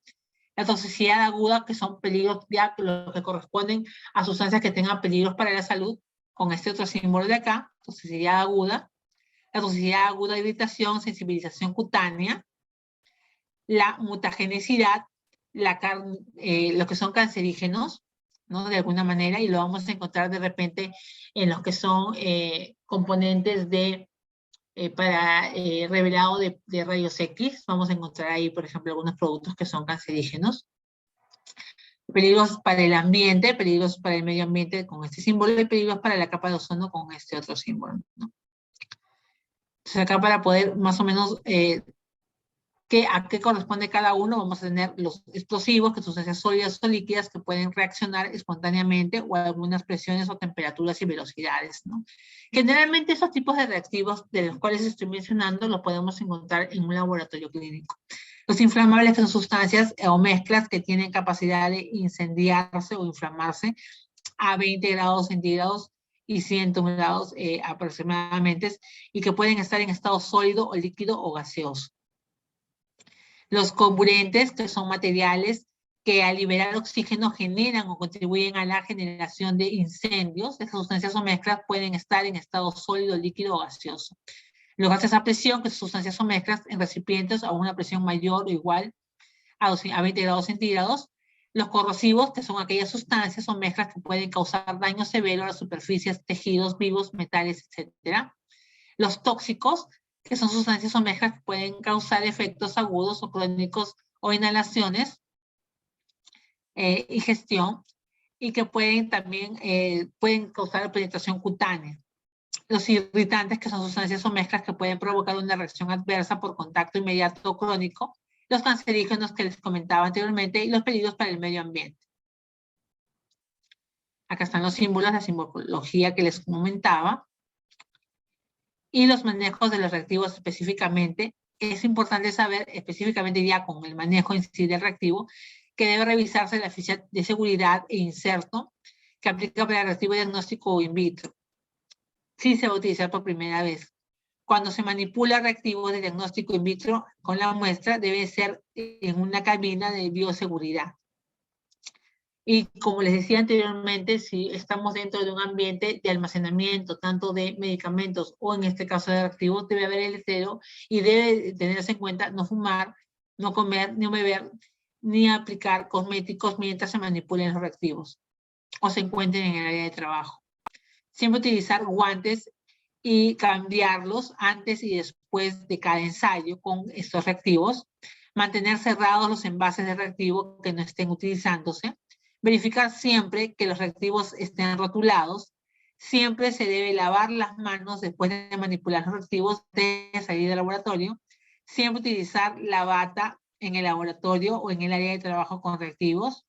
S1: La toxicidad aguda, que son peligros ya los que corresponden a sustancias que tengan peligros para la salud, con este otro símbolo de acá, toxicidad aguda. La toxicidad aguda de irritación, sensibilización cutánea. La mutagenicidad, los que son cancerígenos, ¿no? De alguna manera, y lo vamos a encontrar de repente en los que son componentes para revelado de rayos X. Vamos a encontrar ahí, por ejemplo, algunos productos que son cancerígenos. Peligros para el ambiente, peligros para el medio ambiente con este símbolo, y peligros para la capa de ozono con este otro símbolo, ¿no? Entonces acá, para poder más o menos a qué corresponde cada uno, vamos a tener los explosivos, que son sustancias sólidas o líquidas que pueden reaccionar espontáneamente o a algunas presiones o temperaturas y velocidades, ¿no? Generalmente esos tipos de reactivos de los cuales estoy mencionando los podemos encontrar en un laboratorio clínico. Los inflamables, que son sustancias o mezclas que tienen capacidad de incendiarse o inflamarse a 20 grados centígrados y 100 grados aproximadamente, y que pueden estar en estado sólido o líquido o gaseoso. Los comburentes, que son materiales que al liberar oxígeno generan o contribuyen a la generación de incendios. Estas sustancias o mezclas pueden estar en estado sólido, líquido o gaseoso. Los gases a presión, que son sustancias o mezclas en recipientes a una presión mayor o igual a 20 grados centígrados. Los corrosivos, que son aquellas sustancias o mezclas que pueden causar daño severo a las superficies, tejidos vivos, metales, etc. Los tóxicos, que son sustancias o mezclas que pueden causar efectos agudos o crónicos o inhalaciones, ingestión, y que pueden también causar penetración cutánea. Los irritantes, que son sustancias o mezclas que pueden provocar una reacción adversa por contacto inmediato o crónico. Los cancerígenos, que les comentaba anteriormente, y los peligros para el medio ambiente. Acá están los símbolos, la simbología que les comentaba. Y los manejos de los reactivos específicamente es importante saber específicamente ya con el manejo en sí del reactivo que debe revisarse la ficha de seguridad e inserto que aplica para el reactivo diagnóstico in vitro. Sí se va a utilizar por primera vez. Cuando se manipula reactivos de diagnóstico in vitro con la muestra, debe ser en una cabina de bioseguridad. Y como les decía anteriormente, si estamos dentro de un ambiente de almacenamiento, tanto de medicamentos o en este caso de reactivos, debe haber el letrero y debe tenerse en cuenta no fumar, no comer, ni beber, ni aplicar cosméticos mientras se manipulen los reactivos o se encuentren en el área de trabajo. Siempre utilizar guantes y cambiarlos antes y después de cada ensayo con estos reactivos. Mantener cerrados los envases de reactivo que no estén utilizándose. Verificar siempre que los reactivos estén rotulados. Siempre se debe lavar las manos después de manipular los reactivos de salir del laboratorio. Siempre utilizar la bata en el laboratorio o en el área de trabajo con reactivos.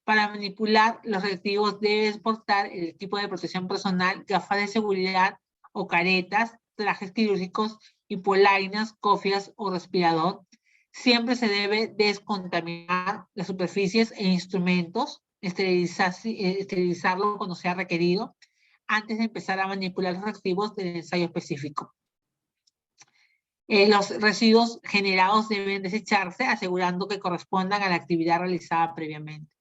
S1: Para manipular los reactivos debes portar el equipo de protección personal, gafas de seguridad o caretas, trajes quirúrgicos y polainas, cofias o respirador. Siempre se debe descontaminar las superficies e instrumentos, esterilizarlo cuando sea requerido, antes de empezar a manipular los reactivos del ensayo específico. Los residuos generados deben desecharse, asegurando que correspondan a la actividad realizada previamente.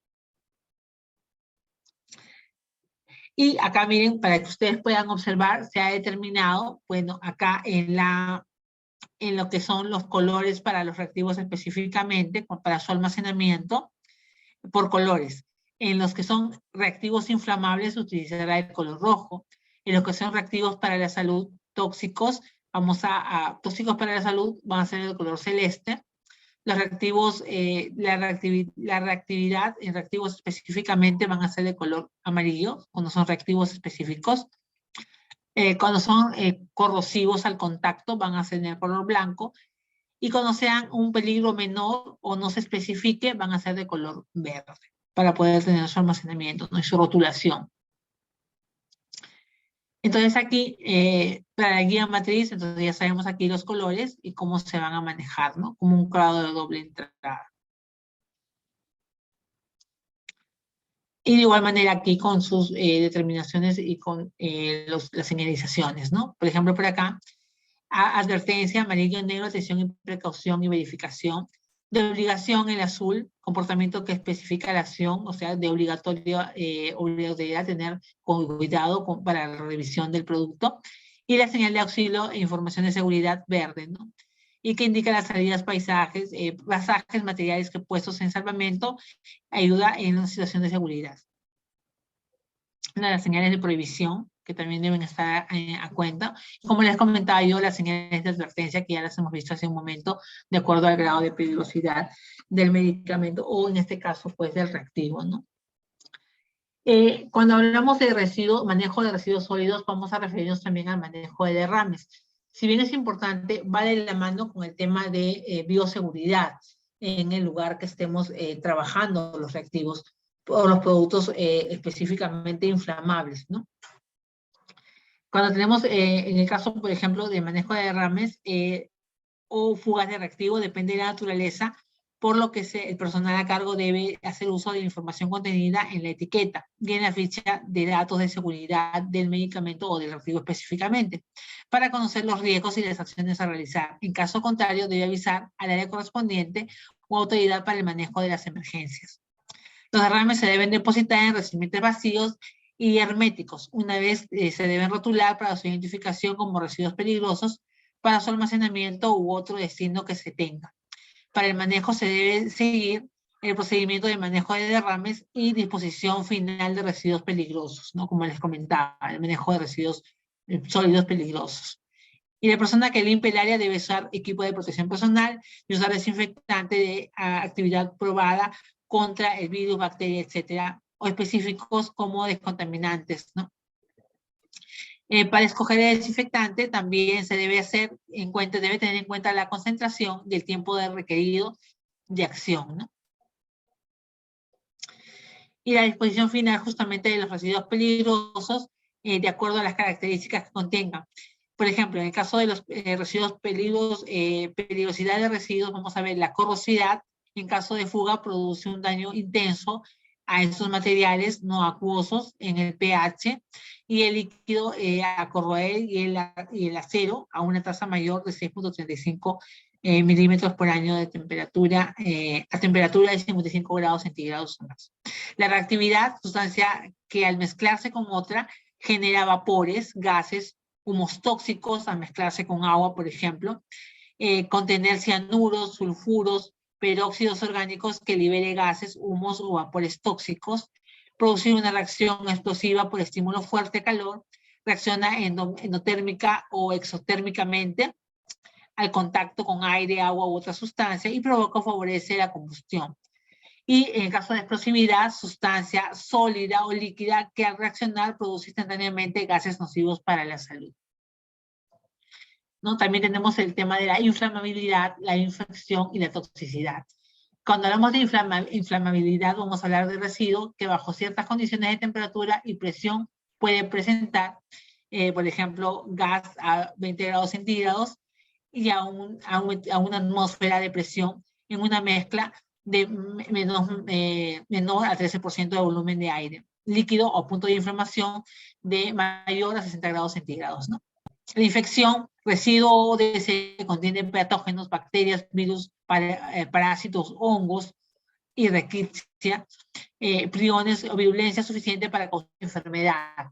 S1: Y acá miren, para que ustedes puedan observar, se ha determinado, bueno, acá en lo que son los colores para los reactivos específicamente, para su almacenamiento, por colores. En los que son reactivos inflamables se utilizará el color rojo. En los que son reactivos para la salud tóxicos, tóxicos para la salud van a ser el color celeste. Los reactivos, la reactividad en reactivos específicamente van a ser de color amarillo, cuando son reactivos específicos. Cuando son corrosivos al contacto van a ser de color blanco. Y cuando sean un peligro menor o no se especifique, van a ser de color verde, para poder tener su almacenamiento, ¿no? Y su rotulación. Entonces aquí, para la guía matriz, entonces ya sabemos aquí los colores y cómo se van a manejar, ¿no? Como un cuadro de doble entrada. Y de igual manera aquí con sus determinaciones y con las señalizaciones, ¿no? Por ejemplo, por acá, advertencia, amarillo, negro, atención y precaución y verificación. De obligación, el azul, comportamiento que especifica la acción, o sea, de obligatoriedad tener cuidado para la revisión del producto. Y la señal de auxilio e información de seguridad verde, ¿no? Y que indica las salidas, pasajes materiales que puestos en salvamento, ayuda en una situación de seguridad. Las señales de prohibición, que también deben estar a cuenta. Como les comentaba yo, las señales de advertencia, que ya las hemos visto hace un momento, de acuerdo al grado de peligrosidad del medicamento, o en este caso, pues, del reactivo, ¿no? Cuando hablamos de manejo de residuos sólidos, vamos a referirnos también al manejo de derrames. Si bien es importante, va de la mano con el tema de bioseguridad en el lugar que estemos trabajando los reactivos o los productos específicamente inflamables, ¿no? Cuando tenemos, en el caso, por ejemplo, de manejo de derrames o fugas de reactivo, depende de la naturaleza, por lo que el personal a cargo debe hacer uso de la información contenida en la etiqueta y en la ficha de datos de seguridad del medicamento o del reactivo específicamente, para conocer los riesgos y las acciones a realizar. En caso contrario, debe avisar al área correspondiente o autoridad para el manejo de las emergencias. Los derrames se deben depositar en recipientes vacíos y herméticos. Una vez se deben rotular para su identificación como residuos peligrosos para su almacenamiento u otro destino que se tenga. Para el manejo se debe seguir el procedimiento de manejo de derrames y disposición final de residuos peligrosos, ¿no? Como les comentaba, el manejo de residuos sólidos peligrosos. Y la persona que limpie el área debe usar equipo de protección personal y usar desinfectante de actividad probada contra el virus, bacteria, etcétera, o específicos como descontaminantes, ¿no? Para escoger el desinfectante también se debe tener en cuenta la concentración y el tiempo requerido de acción, ¿no? Y la disposición final justamente de los residuos peligrosos de acuerdo a las características que contengan. Por ejemplo, en el caso de los residuos peligrosidad de residuos, vamos a ver la corrosividad. En caso de fuga, produce un daño intenso a estos materiales no acuosos en el pH, y el líquido a corroer y el acero a una tasa mayor de 6.35 milímetros por año de temperatura, a temperatura de 55 grados centígrados o más. La reactividad, sustancia que al mezclarse con otra genera vapores, gases, humos tóxicos al mezclarse con agua, por ejemplo, contener cianuros, sulfuros, peróxidos orgánicos que libere gases, humos o vapores tóxicos, producir una reacción explosiva por estímulo fuerte calor, reacciona endotérmica o exotérmicamente al contacto con aire, agua u otra sustancia y provoca o favorece la combustión. Y en el caso de explosividad, sustancia sólida o líquida que al reaccionar produce instantáneamente gases nocivos para la salud. ¿No? También tenemos el tema de la inflamabilidad, la infección y la toxicidad. Cuando hablamos de inflamabilidad, vamos a hablar de residuo que bajo ciertas condiciones de temperatura y presión puede presentar, por ejemplo, gas a 20 grados centígrados y a una atmósfera de presión en una mezcla de menor a 13% de volumen de aire, líquido o punto de inflamación de mayor a 60 grados centígrados, ¿no? La infección, residuo que contiene patógenos, bacterias, virus, parásitos, hongos y rickettsia, priones o virulencia suficiente para causar enfermedad.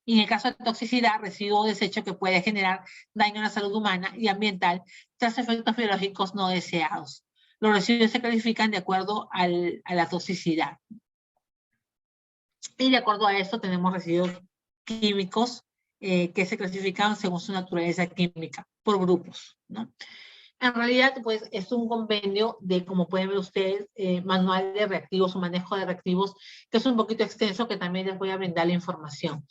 S1: Y en el caso de toxicidad, residuo o desecho que puede generar daño a la salud humana y ambiental tras efectos biológicos no deseados. Los residuos se clasifican de acuerdo a la toxicidad. Y de acuerdo a esto tenemos residuos químicos que se clasifican según su naturaleza química, por grupos, ¿no? En realidad, pues, es un compendio de, como pueden ver ustedes, manual de reactivos o manejo de reactivos, que es un poquito extenso, que también les voy a brindar la información.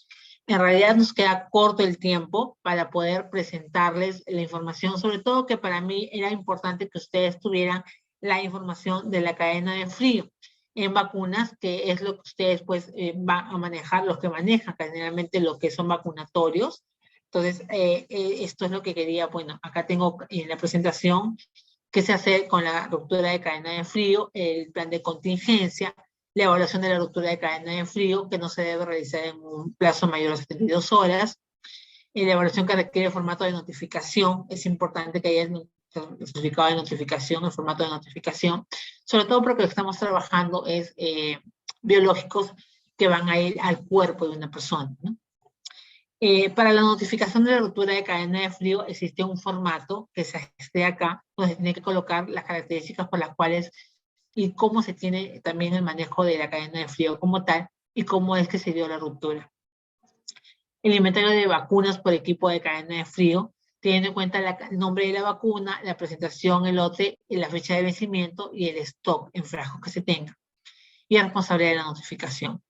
S1: En realidad nos queda corto el tiempo para poder presentarles la información, sobre todo que para mí era importante que ustedes tuvieran la información de la cadena de frío en vacunas, que es lo que ustedes pues van a manejar, los que manejan generalmente lo que son vacunatorios. Entonces, esto es lo que quería, bueno, acá tengo en la presentación qué se hace con la ruptura de cadena de frío, el plan de contingencia, la evaluación de la ruptura de cadena de frío, que no se debe realizar en un plazo mayor a 72 horas, la evaluación que requiere formato de notificación, es importante que haya el certificado de notificación, el formato de notificación, sobre todo porque lo que estamos trabajando es biológicos que van a ir al cuerpo de una persona, ¿no? Para la notificación de la ruptura de cadena de frío existe un formato que se esté acá, donde se tiene que colocar las características por las cuales y cómo se tiene también el manejo de la cadena de frío como tal y cómo es que se dio la ruptura. El inventario de vacunas por equipo de cadena de frío, teniendo en cuenta el nombre de la vacuna, la presentación, el lote, la fecha de vencimiento y el stock en frascos que se tenga. Y la responsabilidad de la notificación.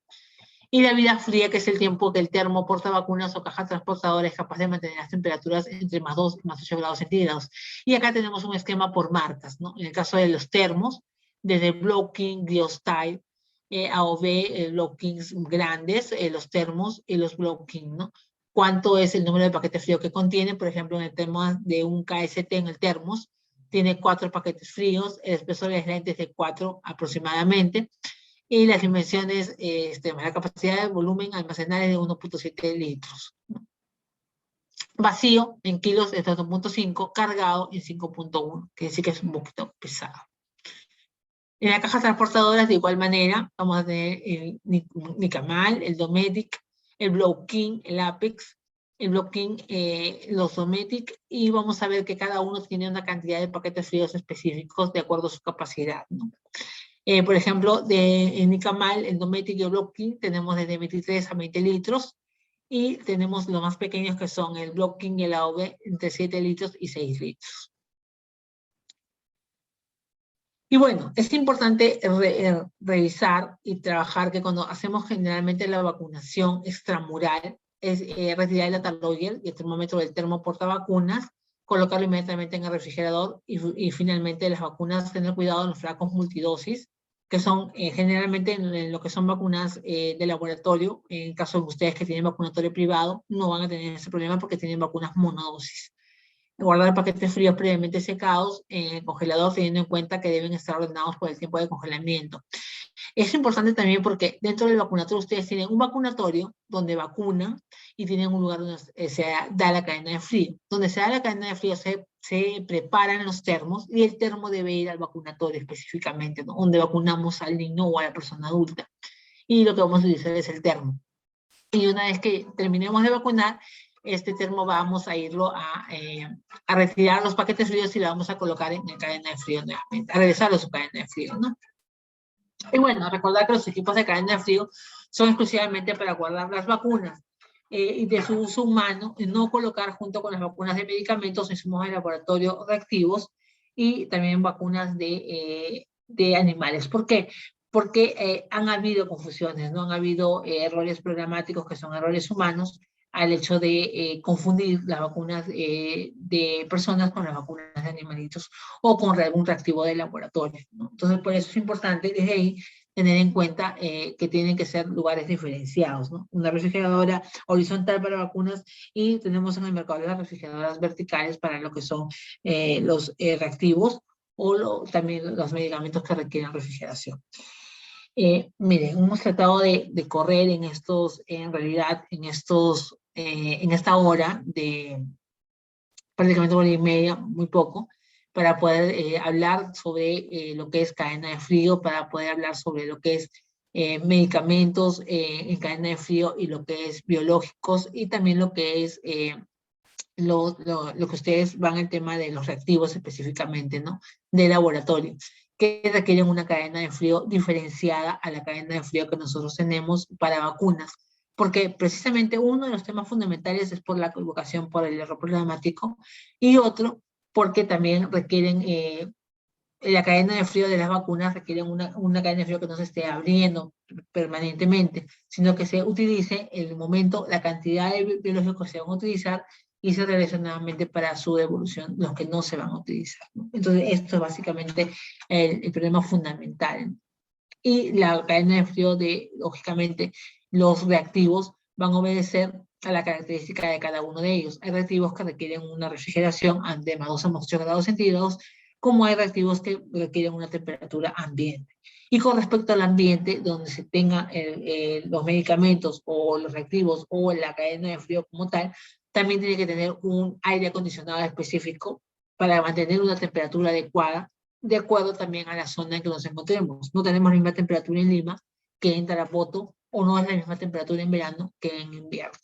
S1: Y la vida fría, que es el tiempo que el termo portavacunas o caja transportadora es capaz de mantener las temperaturas entre +2 y +8 grados centígrados. Y acá tenemos un esquema por marcas, ¿no? En el caso de los termos, desde Blocking, Geostyle, AOV, Blockings grandes, los termos y los Blocking, ¿no? ¿Cuánto es el número de paquetes fríos que contiene? Por ejemplo, en el tema de un KST en el termos, tiene 4 paquetes fríos, el espesor de las lentes de 4 aproximadamente, y las dimensiones, la capacidad de volumen almacenar es de 1.7 litros. Vacío en kilos es de 2.5, cargado en 5.1, que decir que es un poquito pesado. En las cajas transportadoras, de igual manera, vamos a tener el Nicamal, el Dometic, el Blocking, el Apex, el Blocking, los Dometic, y vamos a ver que cada uno tiene una cantidad de paquetes fríos específicos de acuerdo a su capacidad, ¿no? Por ejemplo, en Nicamal, el Dometic y el Blocking, tenemos desde 23 a 20 litros, y tenemos los más pequeños que son el Blocking y el AOV entre 7 litros y 6 litros. Y bueno, es importante revisar y trabajar que cuando hacemos generalmente la vacunación extramural, es retirar el data-logger y el termómetro del termo portavacunas, colocarlo inmediatamente en el refrigerador y finalmente las vacunas, tener cuidado en los frascos multidosis, que son generalmente en lo que son vacunas de laboratorio. En caso de ustedes que tienen vacunatorio privado, no van a tener ese problema porque tienen vacunas monodosis. Guardar paquetes fríos previamente secados en el congelador, teniendo en cuenta que deben estar ordenados por el tiempo de congelamiento. Es importante también porque dentro del vacunatorio ustedes tienen un vacunatorio donde vacunan y tienen un lugar donde se da la cadena de frío. Donde se da la cadena de frío se preparan los termos y el termo debe ir al vacunatorio específicamente, ¿no? Donde vacunamos al niño o a la persona adulta. Y lo que vamos a utilizar es el termo. Y una vez que terminemos de vacunar, este termo vamos a irlo a retirar los paquetes fríos y lo vamos a colocar en la cadena de frío nuevamente, a regresarlo a su cadena de frío, ¿no? Y bueno, recordar que los equipos de cadena de frío son exclusivamente para guardar las vacunas y de su uso humano, y no colocar junto con las vacunas de medicamentos insumos de laboratorio reactivos y también vacunas de animales. ¿Por qué? Porque han habido confusiones, ¿no? Han habido errores programáticos que son errores humanos al hecho de confundir las vacunas de personas con las vacunas de animalitos o con algún reactivo de laboratorio, ¿no? Entonces, por eso es importante desde ahí tener en cuenta que tienen que ser lugares diferenciados, ¿no? Una refrigeradora horizontal para vacunas y tenemos en el mercado las refrigeradoras verticales para lo que son los reactivos o también los medicamentos que requieren refrigeración. Miren, hemos tratado de correr en estos, en realidad, en esta hora de prácticamente hora y media, muy poco, para poder hablar sobre lo que es cadena de frío, para poder hablar sobre lo que es medicamentos en cadena de frío y lo que es biológicos y también lo que es lo que ustedes van al tema de los reactivos específicamente, ¿no? De laboratorio, que requieren una cadena de frío diferenciada a la cadena de frío que nosotros tenemos para vacunas, porque precisamente uno de los temas fundamentales es por la equivocación por el error programático y otro porque también requieren la cadena de frío de las vacunas requieren una cadena de frío que no se esté abriendo permanentemente, sino que se utilice en el momento la cantidad de biológicos que se van a utilizar y se regresen nuevamente para su devolución los que no se van a utilizar, ¿no? Entonces, esto es básicamente el problema fundamental. Y la cadena de frío lógicamente, los reactivos van a obedecer a la característica de cada uno de ellos. Hay reactivos que requieren una refrigeración de más 2 a más 8 grados centígrados, como hay reactivos que requieren una temperatura ambiente. Y con respecto al ambiente, donde se tengan los medicamentos o los reactivos o la cadena de frío como tal, también tiene que tener un aire acondicionado específico para mantener una temperatura adecuada, de acuerdo también a la zona en que nos encontremos. No tenemos la misma temperatura en Lima que en Tarapoto, o no es la misma temperatura en verano que en invierno.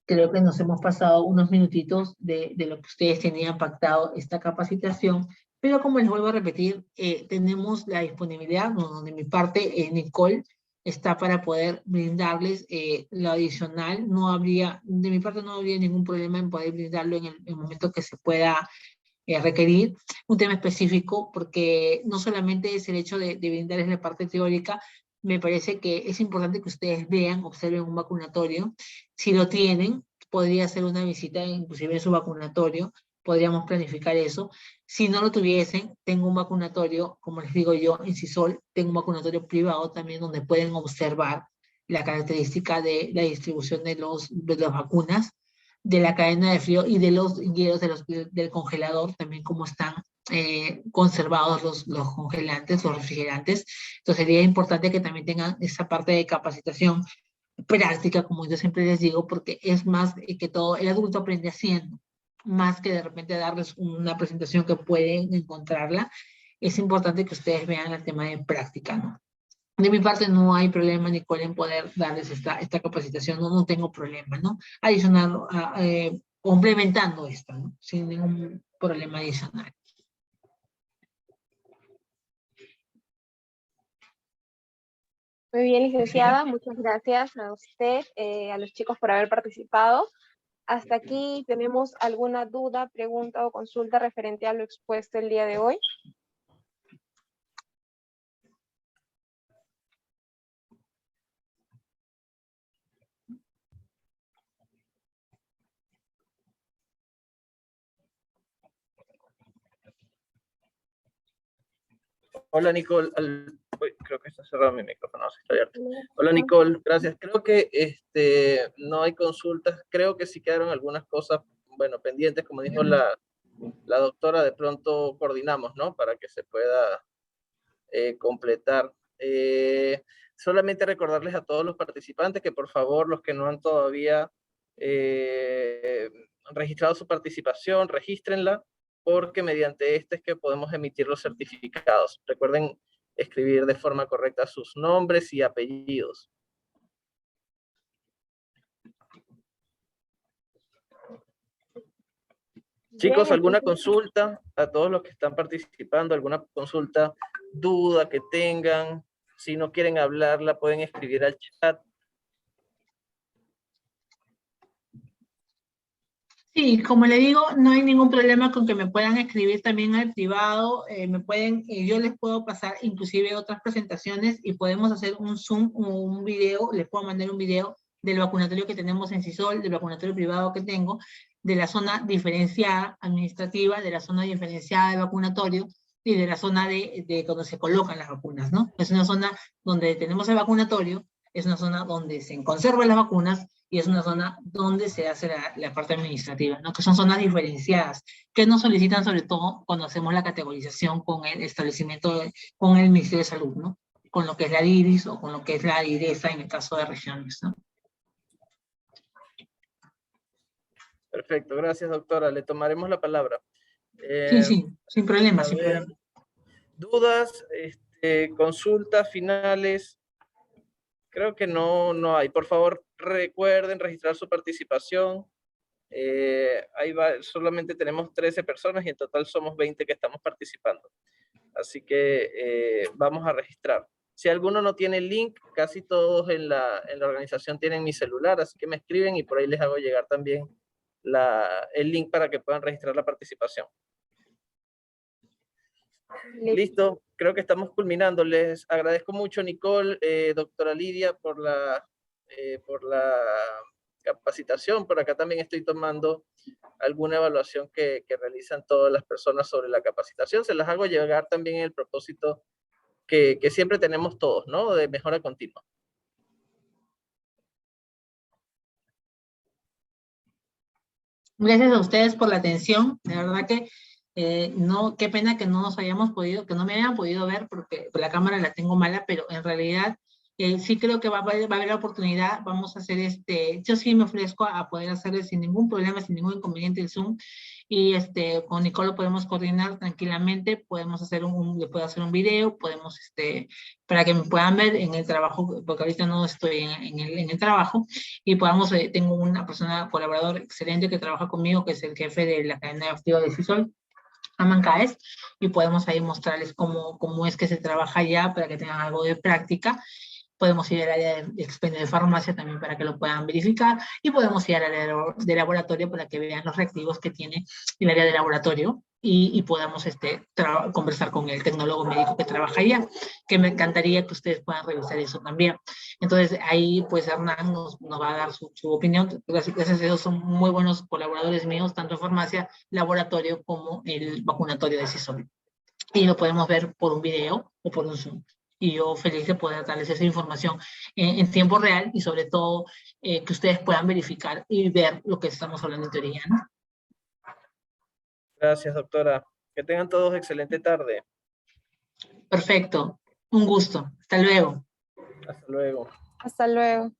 S1: Creo que nos hemos pasado unos minutitos de lo que ustedes tenían pactado esta capacitación, pero como les vuelvo a repetir, tenemos la disponibilidad, ¿no? De mi parte, Nicole está para poder brindarles lo adicional. De mi parte no habría ningún problema en poder brindarlo en el momento que se pueda requerir un tema específico, porque no solamente es el hecho de brindarles la parte teórica, me parece que es importante que ustedes vean, observen un vacunatorio. Si lo tienen, podría hacer una visita inclusive en su vacunatorio, podríamos planificar eso. Si no lo tuviesen, tengo un vacunatorio, como les digo yo, en CISOL, tengo un vacunatorio privado también donde pueden observar la característica de la distribución de las vacunas, de la cadena de frío y de los hielos del congelador, también cómo están conservados los congelantes, los refrigerantes. Entonces sería importante que también tengan esa parte de capacitación práctica, como yo siempre les digo, porque es más que todo, el adulto aprende haciendo, más que de repente darles una presentación que pueden encontrarla. Es importante que ustedes vean el tema de práctica, ¿no? De mi parte no hay problema, Nicole, en poder darles esta capacitación, no tengo problema, ¿no? Adicional, complementando esto, ¿no? Sin ningún problema adicional.
S2: Muy bien, licenciada, muchas gracias a usted, a los chicos por haber participado. Hasta aquí, ¿tenemos alguna duda, pregunta o consulta referente a lo expuesto el día de hoy?
S13: Hola Nicole, uy, creo que está cerrado mi micrófono, no sé si está abierto. Hola Nicole, gracias. Creo que no hay consultas, creo que sí quedaron algunas cosas, bueno, pendientes, como dijo la doctora, de pronto coordinamos, ¿no? Para que se pueda completar. Solamente recordarles a todos los participantes que por favor, los que no han todavía registrado su participación, regístrenla, porque mediante este es que podemos emitir los certificados. Recuerden escribir de forma correcta sus nombres y apellidos. Chicos, ¿alguna consulta? A todos los que están participando, ¿alguna consulta, duda que tengan? Si no quieren hablarla, pueden escribir al chat.
S1: Sí, como le digo, no hay ningún problema con que me puedan escribir también al privado, yo les puedo pasar inclusive otras presentaciones y podemos hacer un Zoom o un video, les puedo mandar un video del vacunatorio que tenemos en CISOL, del vacunatorio privado que tengo, de la zona diferenciada administrativa, de la zona diferenciada de vacunatorio y de la zona de donde se colocan las vacunas, ¿no? Es una zona donde tenemos el vacunatorio, es una zona donde se conservan las vacunas, y es una zona donde se hace la parte administrativa, ¿no? Que son zonas diferenciadas, que nos solicitan sobre todo cuando hacemos la categorización con el establecimiento, con el Ministerio de Salud, ¿no? Con lo que es la DIRIS o con lo que es la DIRESA en el caso de regiones, ¿no?
S13: Perfecto, gracias doctora, le tomaremos la palabra.
S1: Sí, sin problema, sin problema.
S13: ¿Dudas, consultas finales? Creo que no hay. Por favor, recuerden registrar su participación. Ahí va, solamente tenemos 13 personas y en total somos 20 que estamos participando. Así que vamos a registrar. Si alguno no tiene el link, casi todos en la organización tienen mi celular, así que me escriben y por ahí les hago llegar también el link para que puedan registrar la participación. Listo, creo que estamos culminando. Les agradezco mucho, Nicole, doctora Lidia, por la capacitación. Por acá también estoy tomando alguna evaluación que realizan todas las personas sobre la capacitación. Se las hago llegar también en el propósito que siempre tenemos todos, ¿no? De mejora continua.
S1: Gracias a ustedes por la atención. De verdad que qué pena que no nos hayamos podido, que no me hayan podido ver porque la cámara la tengo mala, pero en realidad sí creo que va a haber la oportunidad. Vamos a hacer yo sí me ofrezco a poder hacerle sin ningún problema, sin ningún inconveniente el Zoom, y con Nicole lo podemos coordinar tranquilamente, podemos hacer le puedo hacer un video, podemos, para que me puedan ver en el trabajo, porque ahorita no estoy en el trabajo, y podamos, tengo una persona, colaborador excelente que trabaja conmigo, que es el jefe de la cadena de activo de CISOL, Amancaes, y podemos ahí mostrarles cómo es que se trabaja allá para que tengan algo de práctica. Podemos ir al área de expendio de farmacia también para que lo puedan verificar, y podemos ir al área de laboratorio para que vean los reactivos que tiene el área de laboratorio y podamos conversar con el tecnólogo médico que trabaja allá, que me encantaría que ustedes puedan revisar eso también. Entonces ahí pues Hernán nos va a dar su opinión. Gracias a Dios son muy buenos colaboradores míos, tanto en farmacia, laboratorio como el vacunatorio de CISOL. Y lo podemos ver por un video o por un Zoom. Y yo feliz de poder darles esa información en tiempo real y sobre todo que ustedes puedan verificar y ver lo que estamos hablando en teoría, ¿no?
S13: Gracias, doctora. Que tengan todos excelente tarde.
S1: Perfecto. Un gusto. Hasta luego.
S13: Hasta luego.
S6: Hasta luego.